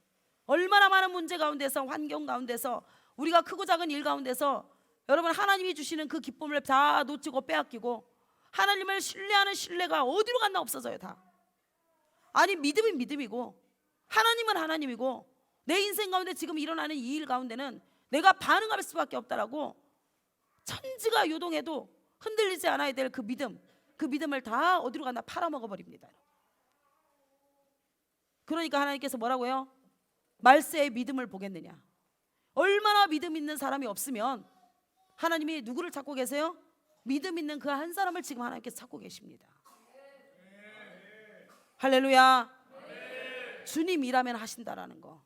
[SPEAKER 1] 얼마나 많은 문제 가운데서, 환경 가운데서, 우리가 크고 작은 일 가운데서 여러분, 하나님이 주시는 그 기쁨을 다 놓치고 빼앗기고 하나님을 신뢰하는 신뢰가 어디로 갔나 없어져요. 다. 아니, 믿음이 믿음이고 하나님은 하나님이고 내 인생 가운데 지금 일어나는 이 일 가운데는 내가 반응할 수밖에 없다라고 천지가 요동해도 흔들리지 않아야 될 그 믿음, 그 믿음을 다 어디로 갔나 팔아먹어버립니다. 그러니까 하나님께서 뭐라고요? 말세의 믿음을 보겠느냐. 얼마나 믿음 있는 사람이 없으면 하나님이 누구를 찾고 계세요? 믿음 있는 그 한 사람을 지금 하나님께서 찾고 계십니다. 할렐루야. 주님이라면 하신다라는 거.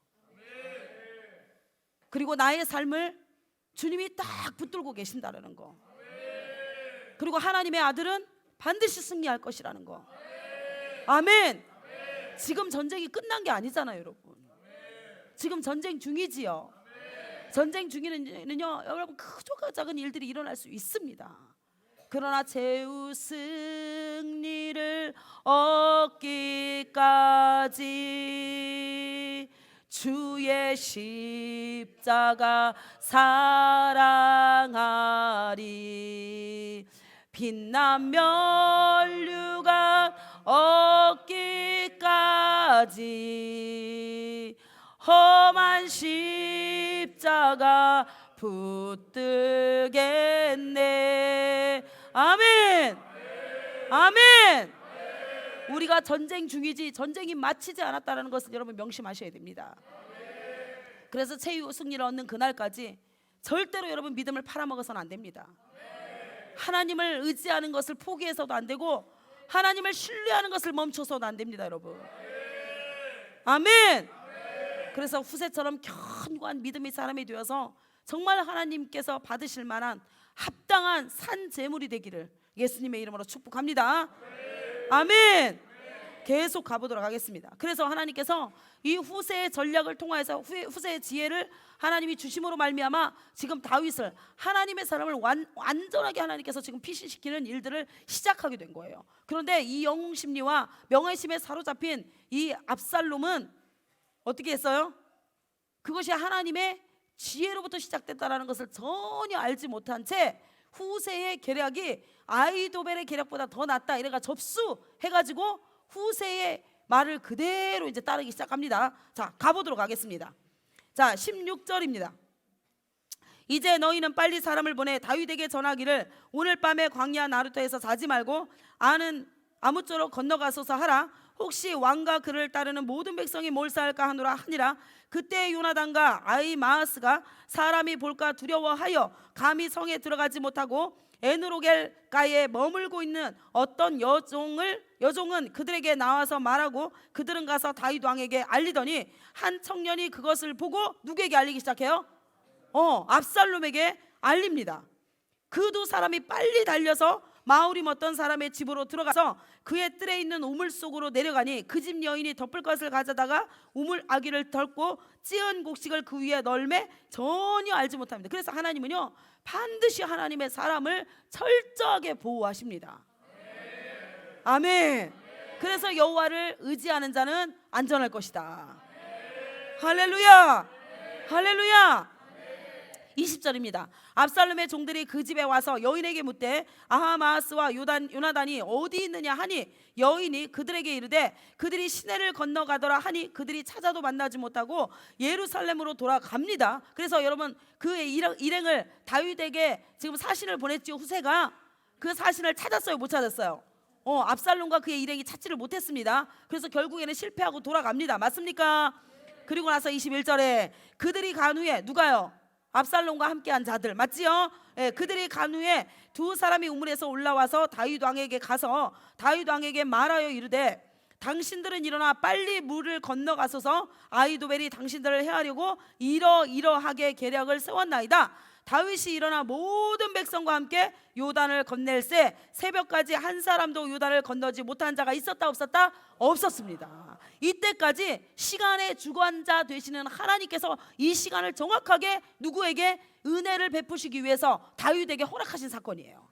[SPEAKER 1] 그리고 나의 삶을 주님이 딱 붙들고 계신다라는 거. 그리고 하나님의 아들은 반드시 승리할 것이라는 거. 아멘. 지금 전쟁이 끝난 게 아니잖아요, 여러분. 지금 전쟁 중이지요. 전쟁 중에는요, 여러분, 크고 작은 일들이 일어날 수 있습니다. 그러나 최후 승리를 얻기까지 주의 십자가 사랑하리. 빛난 면류관 얻기까지 험한 십자가 붙들겠네. 아멘. 아멘. 우리가 전쟁 중이지 전쟁이 마치지 않았다는 것을 여러분 명심하셔야 됩니다. 그래서 최후 승리를 얻는 그날까지 절대로 여러분 믿음을 팔아먹어서는 안 됩니다. 하나님을 의지하는 것을 포기해서도 안 되고 하나님을 신뢰하는 것을 멈춰서도 안 됩니다, 여러분. 아멘. 그래서 후세처럼 견고한 믿음의 사람이 되어서 정말 하나님께서 받으실 만한 합당한 산 제물이 되기를 예수님의 이름으로 축복합니다. 아멘. 계속 가보도록 하겠습니다. 그래서 하나님께서 이 후세의 전략을 통하여서 후세의 지혜를 하나님이 주심으로 말미암아 지금 다윗을, 하나님의 사람을 완전하게 하나님께서 지금 피신시키는 일들을 시작하게 된 거예요. 그런데 이 영웅심리와 명예심에 사로잡힌 이 압살롬은 어떻게 했어요? 그것이 하나님의 지혜로부터 시작됐다라는 것을 전혀 알지 못한 채 후세의 계략이 아이도벨의 계략보다 더 낫다 이래가 접수해가지고 후세의 말을 그대로 이제 따르기 시작합니다. 자, 가보도록 하겠습니다. 자, 16절입니다. 이제 너희는 빨리 사람을 보내 다윗에게 전하기를 오늘 밤에 광야 나루터에서 자지 말고 아무쪼록 건너가소서 하라. 혹시 왕과 그를 따르는 모든 백성이 몰사할까 하노라 하니라. 그때 요나단과 아히마아스가 사람이 볼까 두려워하여 감히 성에 들어가지 못하고 에누로겔가에 머물고 있는 어떤 여종은 그들에게 나와서 말하고 그들은 가서 다윗 왕에게 알리더니 한 청년이 그것을 보고 누구에게 알리기 시작해요? 압살롬에게 알립니다. 그 두 사람이 빨리 달려서 마우림 어떤 사람의 집으로 들어가서 그의 뜰에 있는 우물 속으로 내려가니 그 집 여인이 덮을 것을 가져다가 우물 아귀를 덮고 찌은 곡식을 그 위에 널매 전혀 알지 못합니다. 그래서 하나님은요 반드시 하나님의 사람을 철저하게 보호하십니다. 아멘. 그래서 여호와를 의지하는 자는 안전할 것이다. 할렐루야. 할렐루야. 20절입니다. 압살롬의 종들이 그 집에 와서 여인에게 묻되 아하마아스와 요나단이 어디 있느냐 하니 여인이 그들에게 이르되 그들이 시내를 건너가더라 하니 그들이 찾아도 만나지 못하고 예루살렘으로 돌아갑니다. 그래서 여러분 그의 일행을 다윗에게 지금 사신을 보냈지요. 후세가 그 사신을 찾았어요? 못 찾았어요? 압살롬과 그의 일행이 찾지를 못했습니다. 그래서 결국에는 실패하고 돌아갑니다. 맞습니까? 그리고 나서 21절에 그들이 간 후에 누가요? 압살롬과 함께한 자들 맞지요? 그들이 간 후에 두 사람이 우물에서 올라와서 다윗 왕에게 가서 다윗 왕에게 말하여 이르되 당신들은 일어나 빨리 물을 건너가소서 아히도벨이 당신들을 해하려고 이러이러하게 계략을 세웠나이다. 다윗이 일어나 모든 백성과 함께 요단을 건넬세 새벽까지 한 사람도 요단을 건너지 못한 자가 있었다 없었다? 없었습니다. 이때까지 시간의 주관자 되시는 하나님께서 이 시간을 정확하게 누구에게 은혜를 베푸시기 위해서 다윗에게 허락하신 사건이에요.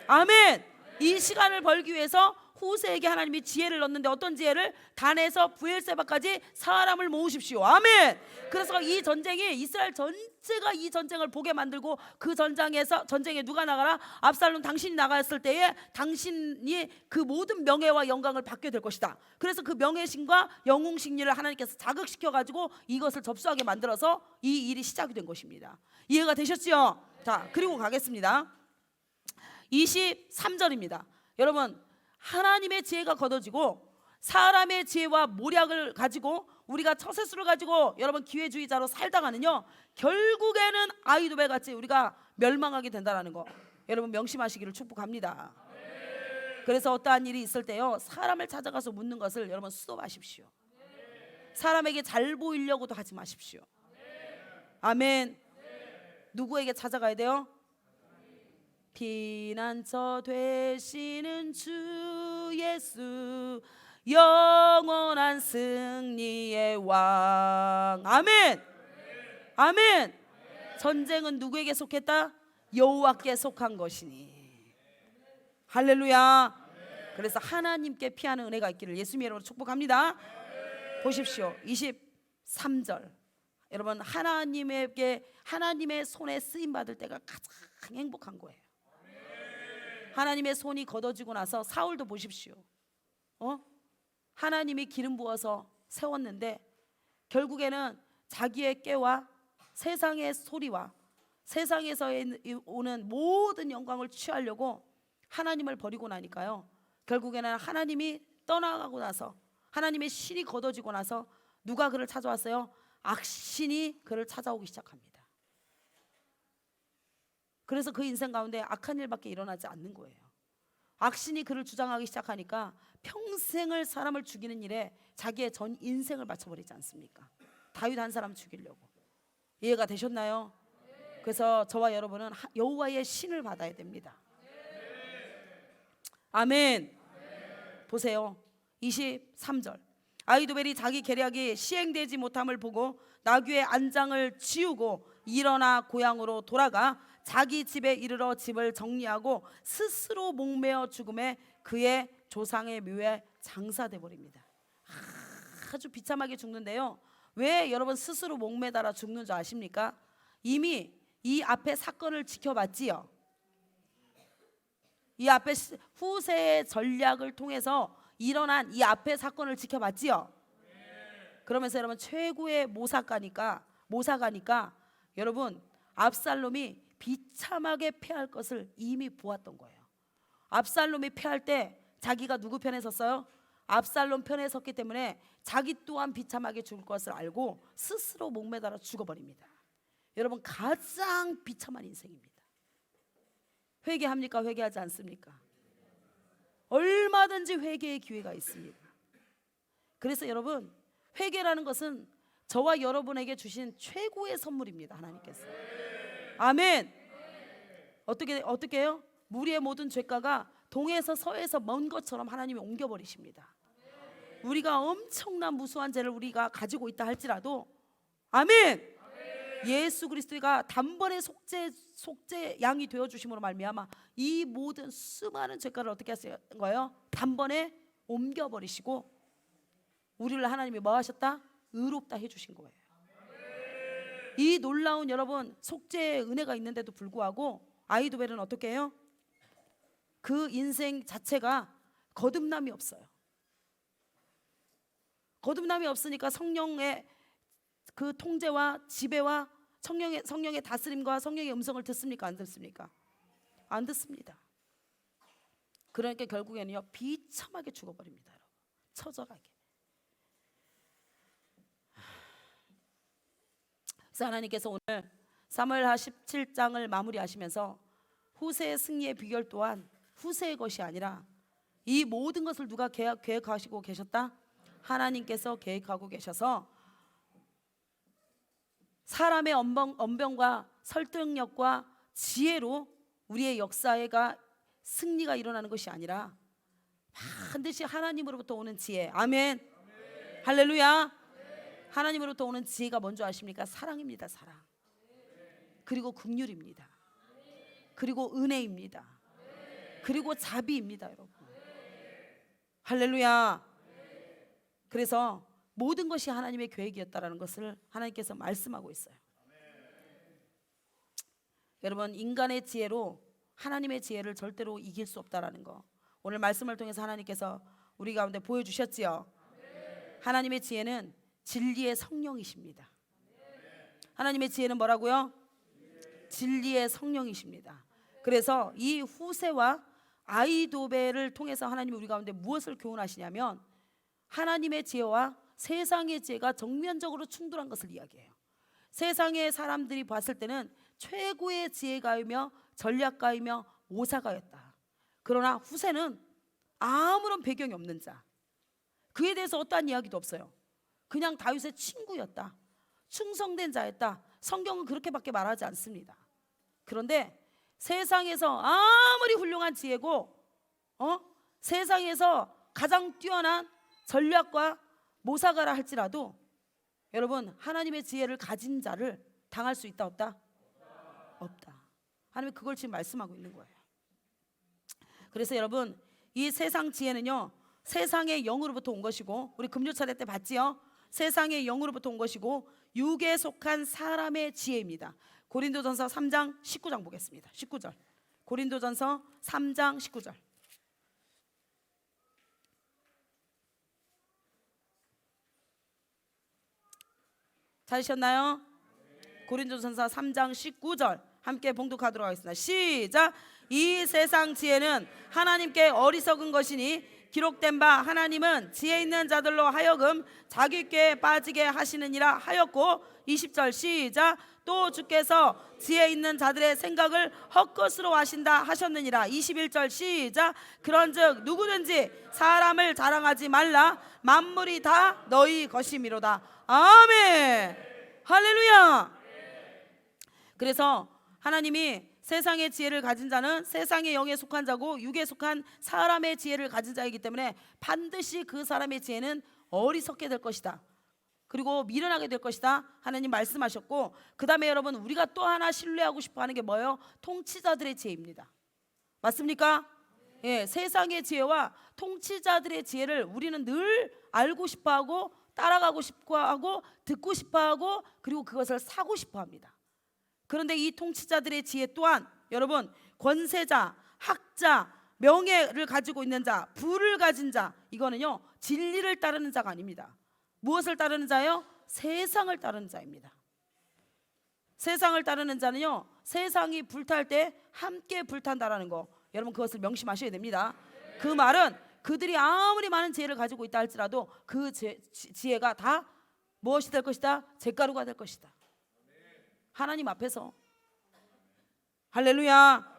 [SPEAKER 1] 아멘. 이 시간을 벌기 위해서 후세에게 하나님이 지혜를 넣는데 어떤 지혜를? 단에서 브엘세바까지 사람을 모으십시오. 아멘. 그래서 이 전쟁이 이스라엘 전체가 이 전쟁을 보게 만들고 그 전쟁에 누가 나가라? 압살롬 당신이 나갔을 때에 당신이 그 모든 명예와 영광을 받게 될 것이다. 그래서 그 명예신과 영웅신리를 하나님께서 자극시켜 가지고 이것을 접수하게 만들어서 이 일이 시작이 된 것입니다. 이해가 되셨죠? 자, 그리고 가겠습니다. 23절입니다. 여러분, 하나님의 지혜가 걷어지고 사람의 지혜와 모략을 가지고 우리가 처세술을 가지고 여러분 기회주의자로 살다가는요, 결국에는 아이도벨 같이 우리가 멸망하게 된다는 거 여러분 명심하시기를 축복합니다. 그래서 어떠한 일이 있을 때요, 사람을 찾아가서 묻는 것을 여러분 수도하십시오. 사람에게 잘 보이려고도 하지 마십시오. 아멘. 누구에게 찾아가야 돼요? 피난처 되시는 주 예수, 영원한 승리의 왕. 아멘. 아멘. 전쟁은 누구에게 속했다? 여호와께 속한 것이니. 할렐루야. 그래서 하나님께 피하는 은혜가 있기를 예수님의 이름으로 축복합니다. 보십시오. 23절. 여러분, 하나님의 손에 쓰임 받을 때가 가장 행복한 거예요. 하나님의 손이 걷어지고 나서 사울도 보십시오. 하나님이 기름 부어서 세웠는데 결국에는 자기의 꾀와 세상의 소리와 세상에서 오는 모든 영광을 취하려고 하나님을 버리고 나니까요, 결국에는 하나님이 떠나가고 나서 하나님의 신이 걷어지고 나서 누가 그를 찾아왔어요? 악신이 그를 찾아오기 시작합니다. 그래서 그 인생 가운데 악한 일밖에 일어나지 않는 거예요. 악신이 그를 주장하기 시작하니까 평생을 사람을 죽이는 일에 자기의 전 인생을 바쳐버리지 않습니까? 다윗 한 사람 죽이려고. 이해가 되셨나요? 그래서 저와 여러분은 여호와의 신을 받아야 됩니다. 아멘. 보세요. 23절. 아이도벨이 자기 계략이 시행되지 못함을 보고 나귀의 안장을 치우고 일어나 고향으로 돌아가 자기 집에 이르러 집을 정리하고 스스로 목매어 죽음에 그의 조상의 묘에 장사돼 버립니다. 아주 비참하게 죽는데요, 왜 여러분 스스로 목매달아 죽는 줄 아십니까? 이미 이 앞에 사건을 지켜봤지요. 이 앞에 후세의 전략을 통해서 일어난 이 앞에 사건을 지켜봤지요. 그러면서 여러분 최고의 모사가니까 여러분 압살롬이 비참하게 패할 것을 이미 보았던 거예요. 압살롬이 패할 때 자기가 누구 편에 섰어요? 압살롬 편에 섰기 때문에 자기 또한 비참하게 죽을 것을 알고 스스로 목매달아 죽어버립니다. 여러분 가장 비참한 인생입니다. 회개합니까? 회개하지 않습니까? 얼마든지 회개의 기회가 있습니다. 그래서 여러분 회개라는 것은 저와 여러분에게 주신 최고의 선물입니다. 하나님께서. 아멘. 어떻게 해요? 무리의 모든 죄가가 동에서 서에서 먼 것처럼 하나님이 옮겨버리십니다. 우리가 엄청난 무수한 죄를 우리가 가지고 있다 할지라도 아멘. 예수 그리스도가 단번에 속죄 양이 되어 주심으로 말미암아 이 모든 수많은 죄가를 어떻게 하신 거예요? 단번에 옮겨버리시고 우리를 하나님이 뭐 하셨다? 의롭다 해주신 거예요. 이 놀라운 여러분 속죄의 은혜가 있는데도 불구하고 아이도벨은 어떻게 해요? 그 인생 자체가 거듭남이 없어요. 거듭남이 없으니까 성령의 그 통제와 지배와 성령의 다스림과 성령의 음성을 듣습니까? 안 듣습니까? 안 듣습니다. 그러니까 결국에는요 비참하게 죽어버립니다. 여러분. 처절하게. 그래서 하나님께서 오늘 사무엘하 17장을 마무리하시면서 후세의 승리의 비결 또한 후세의 것이 아니라 이 모든 것을 누가 계획하시고 계셨다? 하나님께서 계획하고 계셔서 사람의 언변과 설득력과 지혜로 우리의 역사가 승리가 일어나는 것이 아니라 반드시 하나님으로부터 오는 지혜. 아멘. 할렐루야. 하나님으로부터 오는 지혜가 뭔지 아십니까? 사랑입니다. 사랑. 그리고 긍휼입니다. 그리고 은혜입니다. 그리고 자비입니다. 여러분. 할렐루야. 그래서 모든 것이 하나님의 계획이었다라는 것을 하나님께서 말씀하고 있어요. 여러분, 인간의 지혜로 하나님의 지혜를 절대로 이길 수 없다라는 거 오늘 말씀을 통해서 하나님께서 우리 가운데 보여주셨지요. 하나님의 지혜는 진리의 성령이십니다. 하나님의 지혜는 뭐라고요? 진리의 성령이십니다. 그래서 이 후세와 아이도벨을 통해서 하나님이 우리 가운데 무엇을 교훈하시냐면 하나님의 지혜와 세상의 지혜가 정면적으로 충돌한 것을 이야기해요. 세상의 사람들이 봤을 때는 최고의 지혜가이며 전략가이며 오사가였다. 그러나 후세는 아무런 배경이 없는 자, 그에 대해서 어떠한 이야기도 없어요. 그냥 다윗의 친구였다, 충성된 자였다. 성경은 그렇게밖에 말하지 않습니다. 그런데 세상에서 아무리 훌륭한 지혜고 세상에서 가장 뛰어난 전략과 모사가라 할지라도 여러분, 하나님의 지혜를 가진 자를 당할 수 있다 없다? 없다. 하나님이 그걸 지금 말씀하고 있는 거예요. 그래서 여러분, 이 세상 지혜는요 세상의 영으로부터 온 것이고, 우리 금요 차례 때 봤지요? 세상의 영으로부터 온 것이고 육에 속한 사람의 지혜입니다. 고린도전서 3장 19장 보겠습니다. 19절. 고린도전서 3장 19절. 찾으셨나요? 고린도전서 3장 19절 함께 봉독하도록 하겠습니다. 시작. 이 세상 지혜는 하나님께 어리석은 것이니 기록된 바 하나님은 지혜 있는 자들로 하여금 자기 꾀에 빠지게 하시느니라 하였고, 20절 시작. 또 주께서 지혜 있는 자들의 생각을 헛것으로 하신다 하셨느니라. 21절 시작. 그런즉 누구든지 사람을 자랑하지 말라. 만물이 다 너희 것이미로다. 아멘. 할렐루야. 그래서 하나님이 세상의 지혜를 가진 자는 세상의 영에 속한 자고 육에 속한 사람의 지혜를 가진 자이기 때문에 반드시 그 사람의 지혜는 어리석게 될 것이다, 그리고 미련하게 될 것이다 하나님 말씀하셨고, 그 다음에 여러분, 우리가 또 하나 신뢰하고 싶어하는 게 뭐예요? 통치자들의 지혜입니다. 맞습니까? 예, 세상의 지혜와 통치자들의 지혜를 우리는 늘 알고 싶어하고 따라가고 싶어하고 듣고 싶어하고 그리고 그것을 사고 싶어합니다. 그런데 이 통치자들의 지혜 또한 여러분, 권세자, 학자, 명예를 가지고 있는 자, 부를 가진 자, 이거는요 진리를 따르는 자가 아닙니다. 무엇을 따르는 자예요? 세상을 따르는 자입니다. 세상을 따르는 자는요 세상이 불탈 때 함께 불탄다라는 거, 여러분 그것을 명심하셔야 됩니다. 그 말은 그들이 아무리 많은 지혜를 가지고 있다 할지라도 그 지혜가 다 무엇이 될 것이다? 잿가루가 될 것이다. 하나님 앞에서. 할렐루야.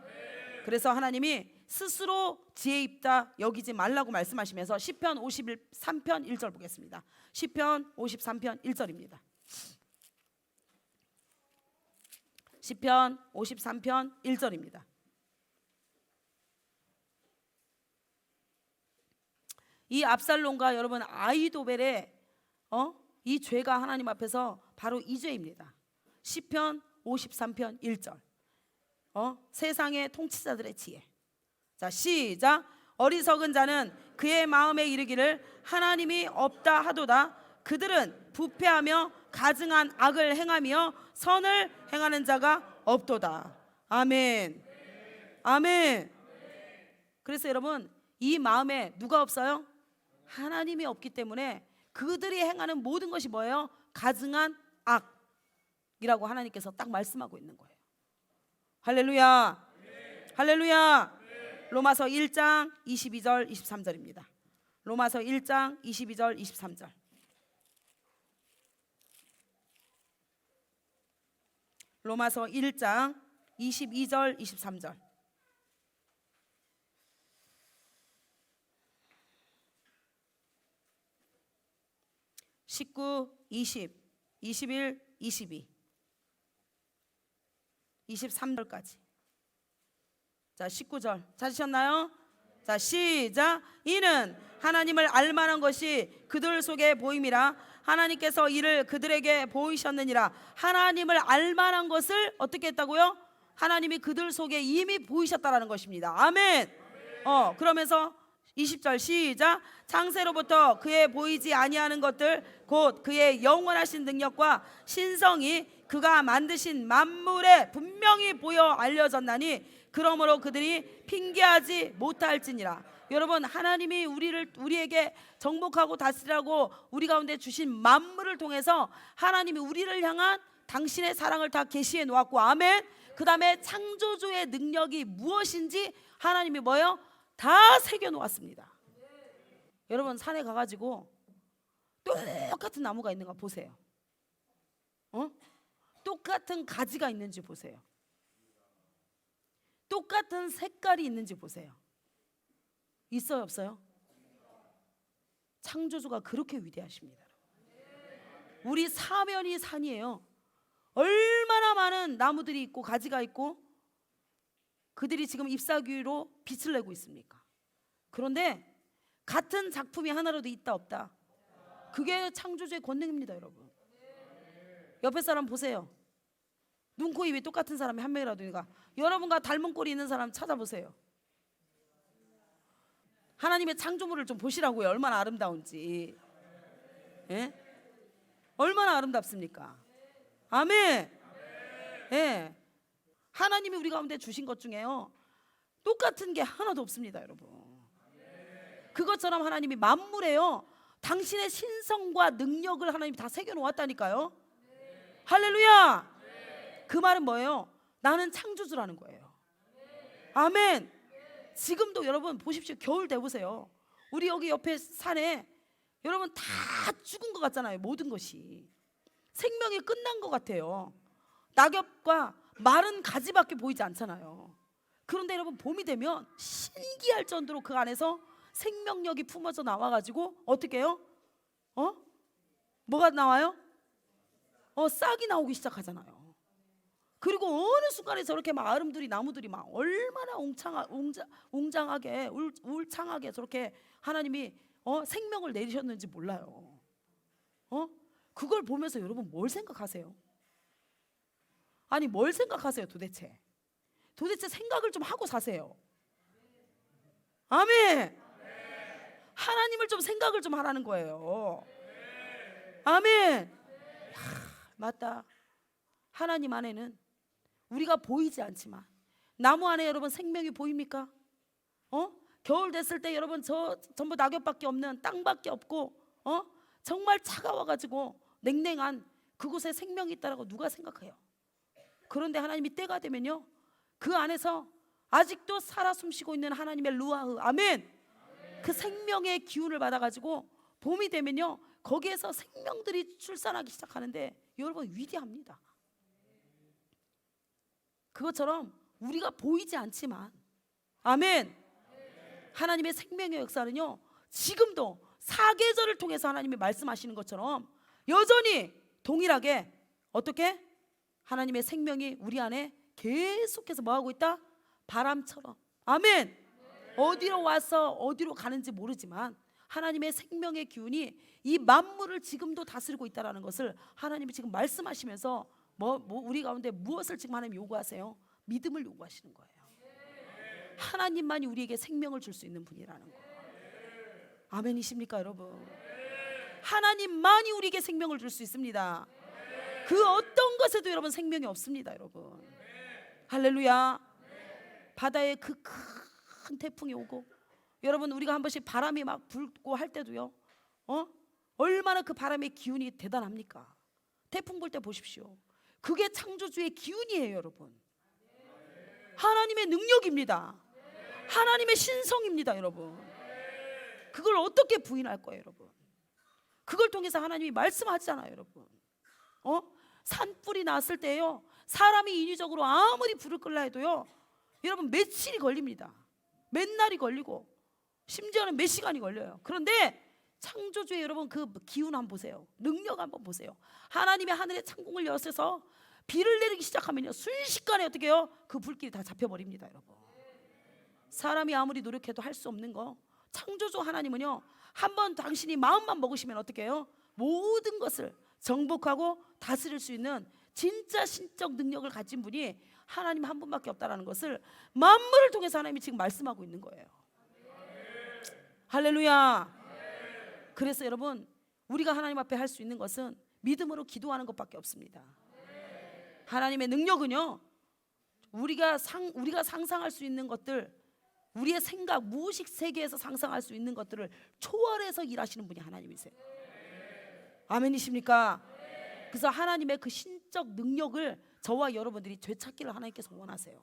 [SPEAKER 1] 그래서 하나님이 스스로 지혜 있다 여기지 말라고 말씀하시면서 시편 53편 1절 보겠습니다. 시편 53편 1절입니다. 시편 53편 1절입니다. 이 압살롬과 여러분 아이도벨의 이 죄가 하나님 앞에서 바로 이 죄입니다. 시편 53편 1절. 세상의 통치자들의 지혜. 자, 시작. 어리석은 자는 그의 마음에 이르기를 하나님이 없다 하도다. 그들은 부패하며 가증한 악을 행하며 선을 행하는 자가 없도다. 아멘. 아멘. 그래서 여러분, 이 마음에 누가 없어요? 하나님이 없기 때문에 그들이 행하는 모든 것이 뭐예요? 가증한 악이라고 하나님께서 딱 말씀하고 있는 거예요. 할렐루야. 할렐루야. 로마서 1장 22절 23절입니다. 로마서 1장 22절 23절. 로마서 1장 22절 23절. (19) 20 21 22 23절까지. 자, 19절 찾으셨나요? 자, 시작. 이는 하나님을 알만한 것이 그들 속에 보임이라 하나님께서 이를 그들에게 보이셨느니라. 하나님을 알만한 것을 어떻게 했다고요? 하나님이 그들 속에 이미 보이셨다라는 것입니다. 아멘. 그러면서 20절 시작. 창세로부터 그의 보이지 아니하는 것들 곧 그의 영원하신 능력과 신성이 그가 만드신 만물에 분명히 보여 알려졌나니 그러므로 그들이 핑계하지 못할지니라. 여러분, 하나님이 우리에게 정복하고 다스리라고 우리 가운데 주신 만물을 통해서 하나님이 우리를 향한 당신의 사랑을 다 계시해 놓았고, 아멘. 그 다음에 창조주의 능력이 무엇인지 하나님이 뭐예요? 다 새겨 놓았습니다. 여러분, 산에 가가지고 똑같은 나무가 있는가 보세요. 똑같은 가지가 있는지 보세요. 똑같은 색깔이 있는지 보세요. 있어요, 없어요? 창조주가 그렇게 위대하십니다. 우리 사면이 산이에요. 얼마나 많은 나무들이 있고 가지가 있고 그들이 지금 잎사귀로 빛을 내고 있습니까? 그런데 같은 작품이 하나라도 있다 없다, 그게 창조주의 권능입니다. 여러분, 옆에 사람 보세요. 눈, 코, 입이 똑같은 사람이 한 명이라도 있는가? 여러분과 닮은 꼴이 있는 사람 찾아보세요. 하나님의 창조물을 좀 보시라고요. 얼마나 아름다운지. 예? 얼마나 아름답습니까? 아멘. 예. 하나님이 우리 가운데 주신 것 중에요, 똑같은 게 하나도 없습니다. 여러분, 그것처럼 하나님이 만물에요 당신의 신성과 능력을 하나님이 다 새겨 놓았다니까요. 할렐루야. 그 말은 뭐예요? 나는 창조주라는 거예요. 아멘. 지금도 여러분 보십시오. 겨울 돼보세요. 우리 여기 옆에 산에 여러분 다 죽은 것 같잖아요. 모든 것이 생명이 끝난 것 같아요. 낙엽과 마른 가지밖에 보이지 않잖아요. 그런데 여러분, 봄이 되면 신기할 정도로 그 안에서 생명력이 품어져 나와가지고 어떻게 해요? 뭐가 나와요? 싹이 나오기 시작하잖아요. 그리고 어느 순간에 저렇게 막 아름드리 나무들이 막 얼마나 웅장하게 울창하게 저렇게 하나님이 생명을 내리셨는지 몰라요. 그걸 보면서 여러분 뭘 생각하세요? 아니, 뭘 생각하세요 도대체? 도대체 생각을 좀 하고 사세요. 아멘. 하나님을 좀 생각을 좀 하라는 거예요. 아멘. 맞다. 하나님 안에는 우리가 보이지 않지만, 나무 안에 여러분 생명이 보입니까? 겨울 됐을 때 여러분 저 전부 낙엽밖에 없는 땅밖에 없고 정말 차가워가지고 냉랭한 그곳에 생명이 있다라고 누가 생각해요? 그런데 하나님이 때가 되면요, 그 안에서 아직도 살아 숨쉬고 있는 하나님의 루아흐, 아멘, 그 생명의 기운을 받아가지고 봄이 되면요 거기에서 생명들이 출산하기 시작하는데 여러분 위대합니다. 그것처럼 우리가 보이지 않지만, 아멘, 하나님의 생명의 역사는요 지금도 사계절을 통해서 하나님이 말씀하시는 것처럼 여전히 동일하게 어떻게 하나님의 생명이 우리 안에 계속해서 뭐하고 있다? 바람처럼, 아멘, 어디로 와서 어디로 가는지 모르지만 하나님의 생명의 기운이 이 만물을 지금도 다스리고 있다는 것을 하나님이 지금 말씀하시면서 우리 가운데 무엇을 지금 하나님 요구하세요? 믿음을 요구하시는 거예요. 하나님만이 우리에게 생명을 줄 수 있는 분이라는 거예요. 아멘이십니까 여러분? 하나님만이 우리에게 생명을 줄 수 있습니다. 그 어떤 것에도 여러분 생명이 없습니다. 여러분, 할렐루야. 바다에 그 큰 태풍이 오고 여러분, 우리가 한 번씩 바람이 막 불고 할 때도요 얼마나 그 바람의 기운이 대단합니까? 태풍 불 때 보십시오. 그게 창조주의 기운이에요. 여러분, 하나님의 능력입니다. 하나님의 신성입니다. 여러분, 그걸 어떻게 부인할 거예요? 여러분, 그걸 통해서 하나님이 말씀하잖아요. 여러분, 산불이 났을 때요 사람이 인위적으로 아무리 불을 끌라 해도요 여러분 며칠이 걸립니다. 몇 날이 걸리고 심지어는 몇 시간이 걸려요. 그런데 창조주의 여러분 그 기운 한번 보세요. 능력 한번 보세요. 하나님의 하늘의 창공을 여셔서 비를 내리기 시작하면요 순식간에 어떻게 해요? 그 불길이 다 잡혀버립니다. 여러분, 사람이 아무리 노력해도 할 수 없는 거, 창조주 하나님은요 한번 당신이 마음만 먹으시면 어떻게 해요? 모든 것을 정복하고 다스릴 수 있는 진짜 신적 능력을 가진 분이 하나님 한 분밖에 없다라는 것을 만물을 통해서 하나님이 지금 말씀하고 있는 거예요. 할렐루야. 그래서 여러분, 우리가 하나님 앞에 할 수 있는 것은 믿음으로 기도하는 것밖에 없습니다. 하나님의 능력은요, 우리가 상상할 수 있는 것들, 우리의 생각, 무의식 세계에서 상상할 수 있는 것들을 초월해서 일하시는 분이 하나님이세요. 아멘이십니까? 그래서 하나님의 그 신적 능력을 저와 여러분들이 되찾기를 하나님께서 원하세요.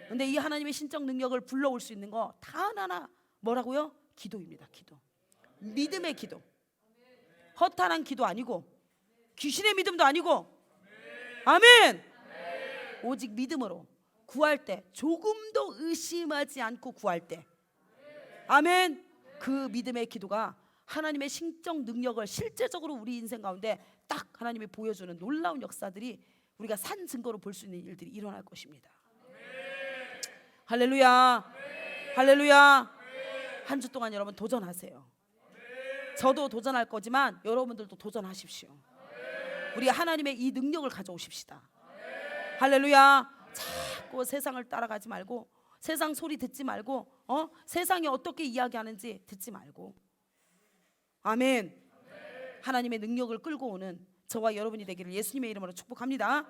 [SPEAKER 1] 근데 이 하나님의 신적 능력을 불러올 수 있는 거 다 하나하나 뭐라고요? 기도입니다. 기도. 믿음의 기도. 허탄한 기도 아니고, 귀신의 믿음도 아니고, 아멘. 오직 믿음으로 구할 때, 조금도 의심하지 않고 구할 때, 아멘. 그 믿음의 기도가 하나님의 신적 능력을 실제적으로 우리 인생 가운데 딱 하나님이 보여주는 놀라운 역사들이 우리가 산 증거로 볼 수 있는 일들이 일어날 것입니다. 할렐루야. 할렐루야. 한 주 동안 여러분 도전하세요. 저도 도전할 거지만 여러분들도 도전하십시오. 우리 하나님의 이 능력을 가져오십시다. 할렐루야. 자꾸 세상을 따라가지 말고, 세상 소리 듣지 말고, 세상이 어떻게 이야기하는지 듣지 말고, 아멘. 하나님의 능력을 끌고 오는 저와 여러분이 되기를 예수님의 이름으로 축복합니다.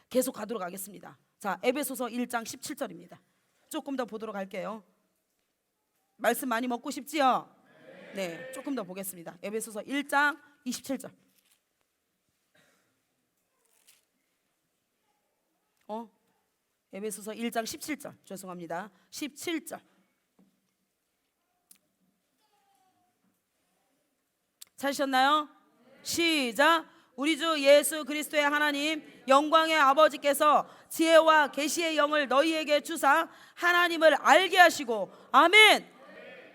[SPEAKER 1] 계속 가도록 하겠습니다. 자, 에베소서 1장 17절입니다. 조금 더 보도록 할게요. 말씀 많이 먹고 싶지요? 네, 조금 더 보겠습니다. 에베소서 1장 27절. 에베소서 1장 17절. 죄송합니다. 17절. 찾으셨나요? 시작. 우리 주 예수 그리스도의 하나님 영광의 아버지께서 지혜와 계시의 영을 너희에게 주사 하나님을 알게 하시고, 아멘.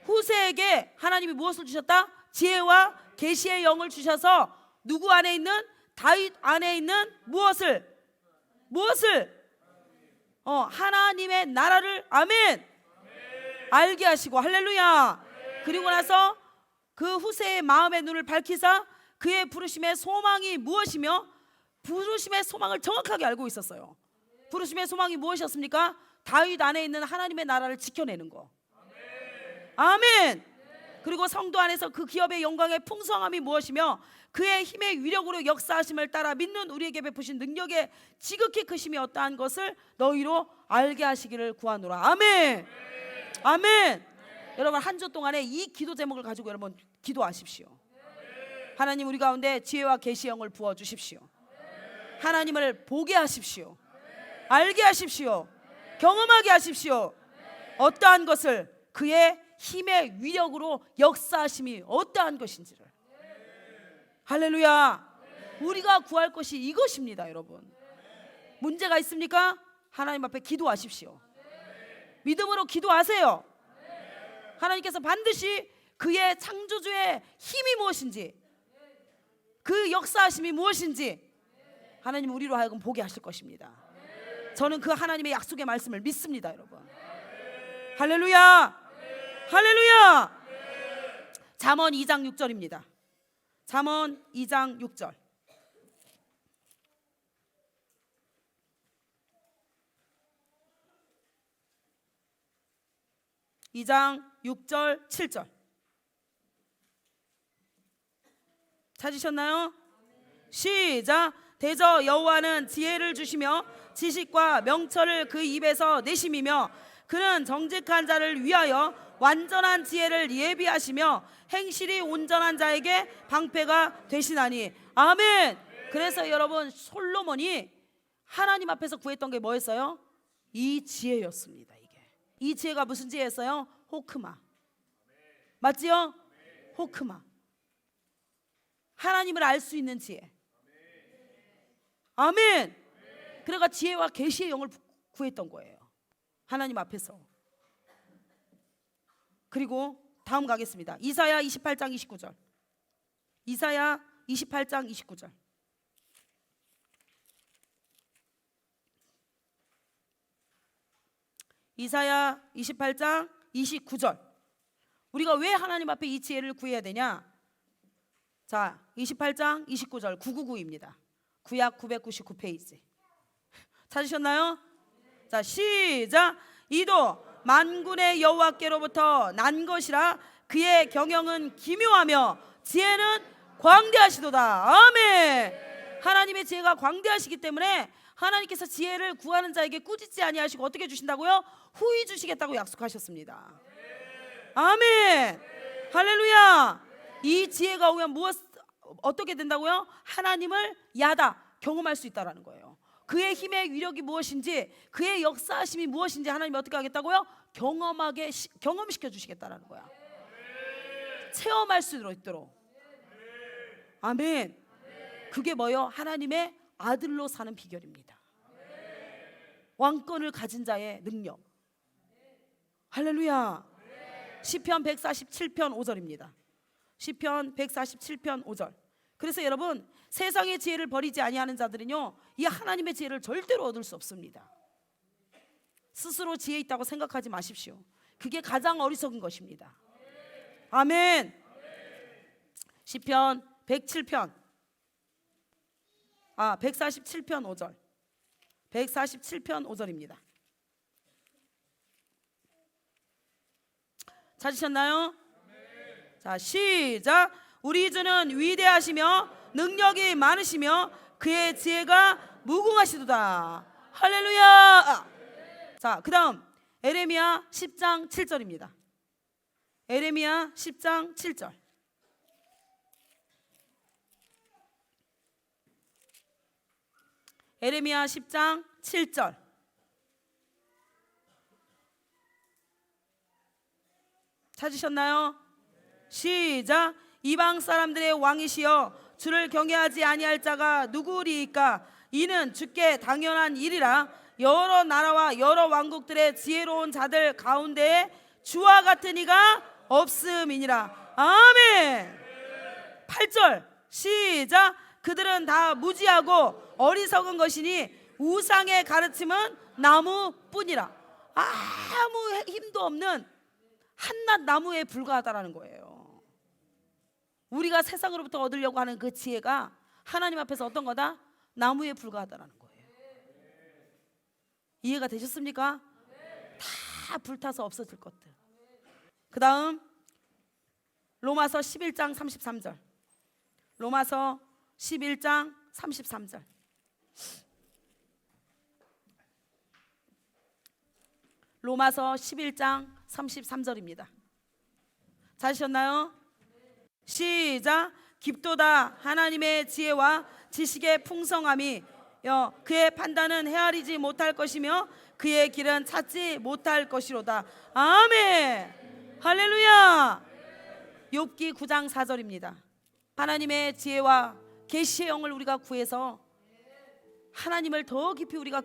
[SPEAKER 1] 후세에게 하나님이 무엇을 주셨다? 지혜와 계시의 영을 주셔서 누구 안에 있는? 다윗 안에 있는 무엇을? 하나님의 나라를, 아멘, 알게 하시고, 할렐루야. 그리고 나서 그 후세의 마음의 눈을 밝히사 그의 부르심의 소망이 무엇이며, 부르심의 소망을 정확하게 알고 있었어요. 부르심의 소망이 무엇이었습니까? 다윗 안에 있는 하나님의 나라를 지켜내는 거. 아멘. 그리고 성도 안에서 그 기업의 영광의 풍성함이 무엇이며, 그의 힘의 위력으로 역사하심을 따라 믿는 우리에게 베푸신 능력의 지극히 크심이 어떠한 것을 너희로 알게 하시기를 구하노라. 아멘. 아멘. 여러분, 한 주 동안에 이 기도 제목을 가지고 여러분 기도하십시오. 하나님, 우리 가운데 지혜와 계시 영을 부어 주십시오. 하나님을 보게 하십시오. 알게 하십시오. 경험하게 하십시오. 어떠한 것을, 그의 힘의 위력으로 역사하심이 어떠한 것인지를. 할렐루야. 우리가 구할 것이 이것입니다. 여러분, 문제가 있습니까? 하나님 앞에 기도하십시오. 믿음으로 기도하세요. 하나님께서 반드시 그의 창조주의 힘이 무엇인지, 그 역사하심이 무엇인지 하나님 우리로 하여금 보게 하실 것입니다. 저는 그 하나님의 약속의 말씀을 믿습니다. 여러분, 할렐루야. 할렐루야. 잠언 2장 6절입니다. 잠언 2장 6절. (2장 6절 7절) 찾으셨나요? 시작. 대저 여호와는 지혜를 주시며 지식과 명철을 그 입에서 내심이며, 그는 정직한 자를 위하여 완전한 지혜를 예비하시며 행실이 온전한 자에게 방패가 되시나니. 아멘. 그래서 여러분, 솔로몬이 하나님 앞에서 구했던 게 뭐였어요? 이 지혜였습니다. 이 지혜가 무슨 지혜였어요? 호크마. 맞지요? 호크마. 하나님을 알 수 있는 지혜. 아멘. 그래가 지혜와 계시의 영을 구했던 거예요, 하나님 앞에서. 그리고 다음 가겠습니다. 이사야 28장 29절. 이사야 28장 29절. 이사야 28장 29절. 우리가 왜 하나님 앞에 이 지혜를 구해야 되냐? 자, 28장 29절 999입니다. 구약 999페이지. 찾으셨나요? 자, 시작. 이도 만군의 여호와께로부터 난 것이라. 그의 경영은 기묘하며 지혜는 광대하시도다. 아멘. 하나님의 지혜가 광대하시기 때문에 하나님께서 지혜를 구하는 자에게 꾸짖지 아니하시고 어떻게 주신다고요? 후히 주시겠다고 약속하셨습니다. 아멘. 할렐루야. 이 지혜가 오면 어떻게 된다고요? 하나님을 야다 경험할 수 있다라는 거예요. 그의 힘의 위력이 무엇인지, 그의 역사하심이 무엇인지 하나님이 어떻게 하겠다고요? 경험시켜 주시겠다라는 거야. 체험할 수 있도록. 아멘. 그게 뭐요? 하나님의 아들로 사는 비결입니다. 왕권을 가진 자의 능력. 할렐루야. 시편 147편 5절입니다. 시편 147편 5절. 그래서 여러분, 세상의 지혜를 버리지 아니하는 자들은요, 이 하나님의 지혜를 절대로 얻을 수 없습니다. 스스로 지혜 있다고 생각하지 마십시오. 그게 가장 어리석은 것입니다. 아멘. 시편 147편 5절. 147편 5절입니다. 찾으셨나요? 자, 시작. 우리 주는 위대하시며 능력이 많으시며 그의 지혜가 무궁하시도다. 할렐루야. 자, 그 다음 에레미야 10장 7절입니다. 에레미야 10장 7절. 에레미야 10장 7절. 찾으셨나요? 시작. 이방 사람들의 왕이시여 주를 경외하지 아니할 자가 누구리이까? 이는 주께 당연한 일이라. 여러 나라와 여러 왕국들의 지혜로운 자들 가운데에 주와 같은 이가 없음이니라. 아멘. 8절 시작. 그들은 다 무지하고 어리석은 것이니 우상의 가르침은 나무뿐이라. 아무 힘도 없는 한낱 나무에 불과하다라는 거예요. 우리가 세상으로부터 얻으려고 하는 그 지혜가 하나님 앞에서 어떤 거다? 나무에 불과하다라는 거예요. 이해가 되셨습니까? 다 불타서 없어질 것들. 그 다음 로마서 11장 33절. 로마서 11장 33절. 로마서 11장 33절입니다. 찾으셨나요? 시작. 깊도다 하나님의 지혜와 지식의 풍성함이 그의 판단은 헤아리지 못할 것이며 그의 길은 찾지 못할 것이로다. 아멘. 할렐루야. 욥기 9장 4절입니다. 하나님의 지혜와 계시의 영을 우리가 구해서 하나님을 더 깊이 우리가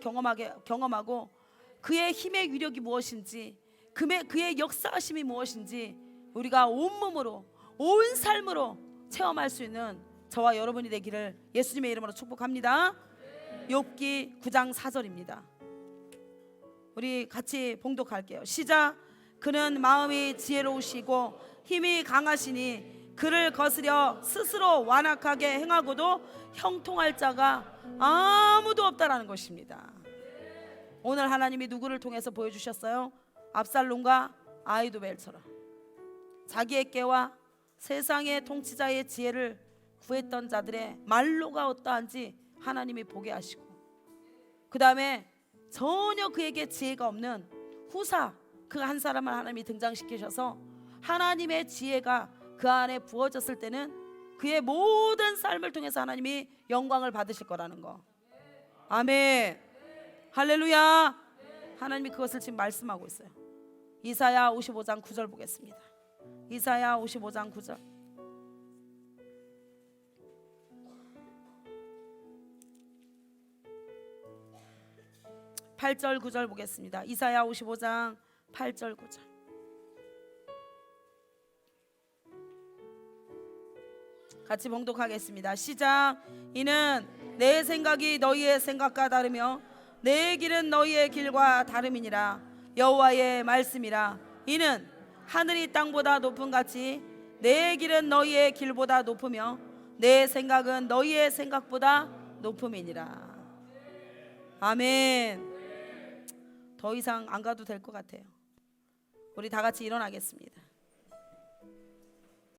[SPEAKER 1] 경험하고 그의 힘의 위력이 무엇인지, 그의 역사하심이 무엇인지 우리가 온몸으로 온 삶으로 체험할 수 있는 저와 여러분이 되기를 예수님의 이름으로 축복합니다. 욥기 9장 4절입니다. 우리 같이 봉독할게요. 시작. 그는 마음이 지혜로우시고 힘이 강하시니 그를 거스려 스스로 완악하게 행하고도 형통할 자가 아무도 없다라는 것입니다. 오늘 하나님이 누구를 통해서 보여주셨어요? 압살롬과 아히도벨처럼 자기의 깨와 세상의 통치자의 지혜를 구했던 자들의 말로가 어떠한지 하나님이 보게 하시고, 그 다음에 전혀 그에게 지혜가 없는 후사 그 한 사람을 하나님이 등장시키셔서 하나님의 지혜가 그 안에 부어졌을 때는 그의 모든 삶을 통해서 하나님이 영광을 받으실 거라는 거. 아멘. 할렐루야. 하나님이 그것을 지금 말씀하고 있어요. 이사야 55장 9절 보겠습니다. 이사야 55장 9절. 팔 절 9절 보겠습니다. 이사야 55장 8절 9절. 같이 봉독하겠습니다. 시작. 이는 내 생각이 너희의 생각과 다르며 내 길은 너희의 길과 다름이니라. 여호와의 말씀이라. 이는 하늘이 땅보다 높은 같이 내 길은 너희의 길보다 높으며 내 생각은 너희의 생각보다 높음이니라. 아멘. 더 이상 안 가도 될 것 같아요. 우리 다 같이 일어나겠습니다.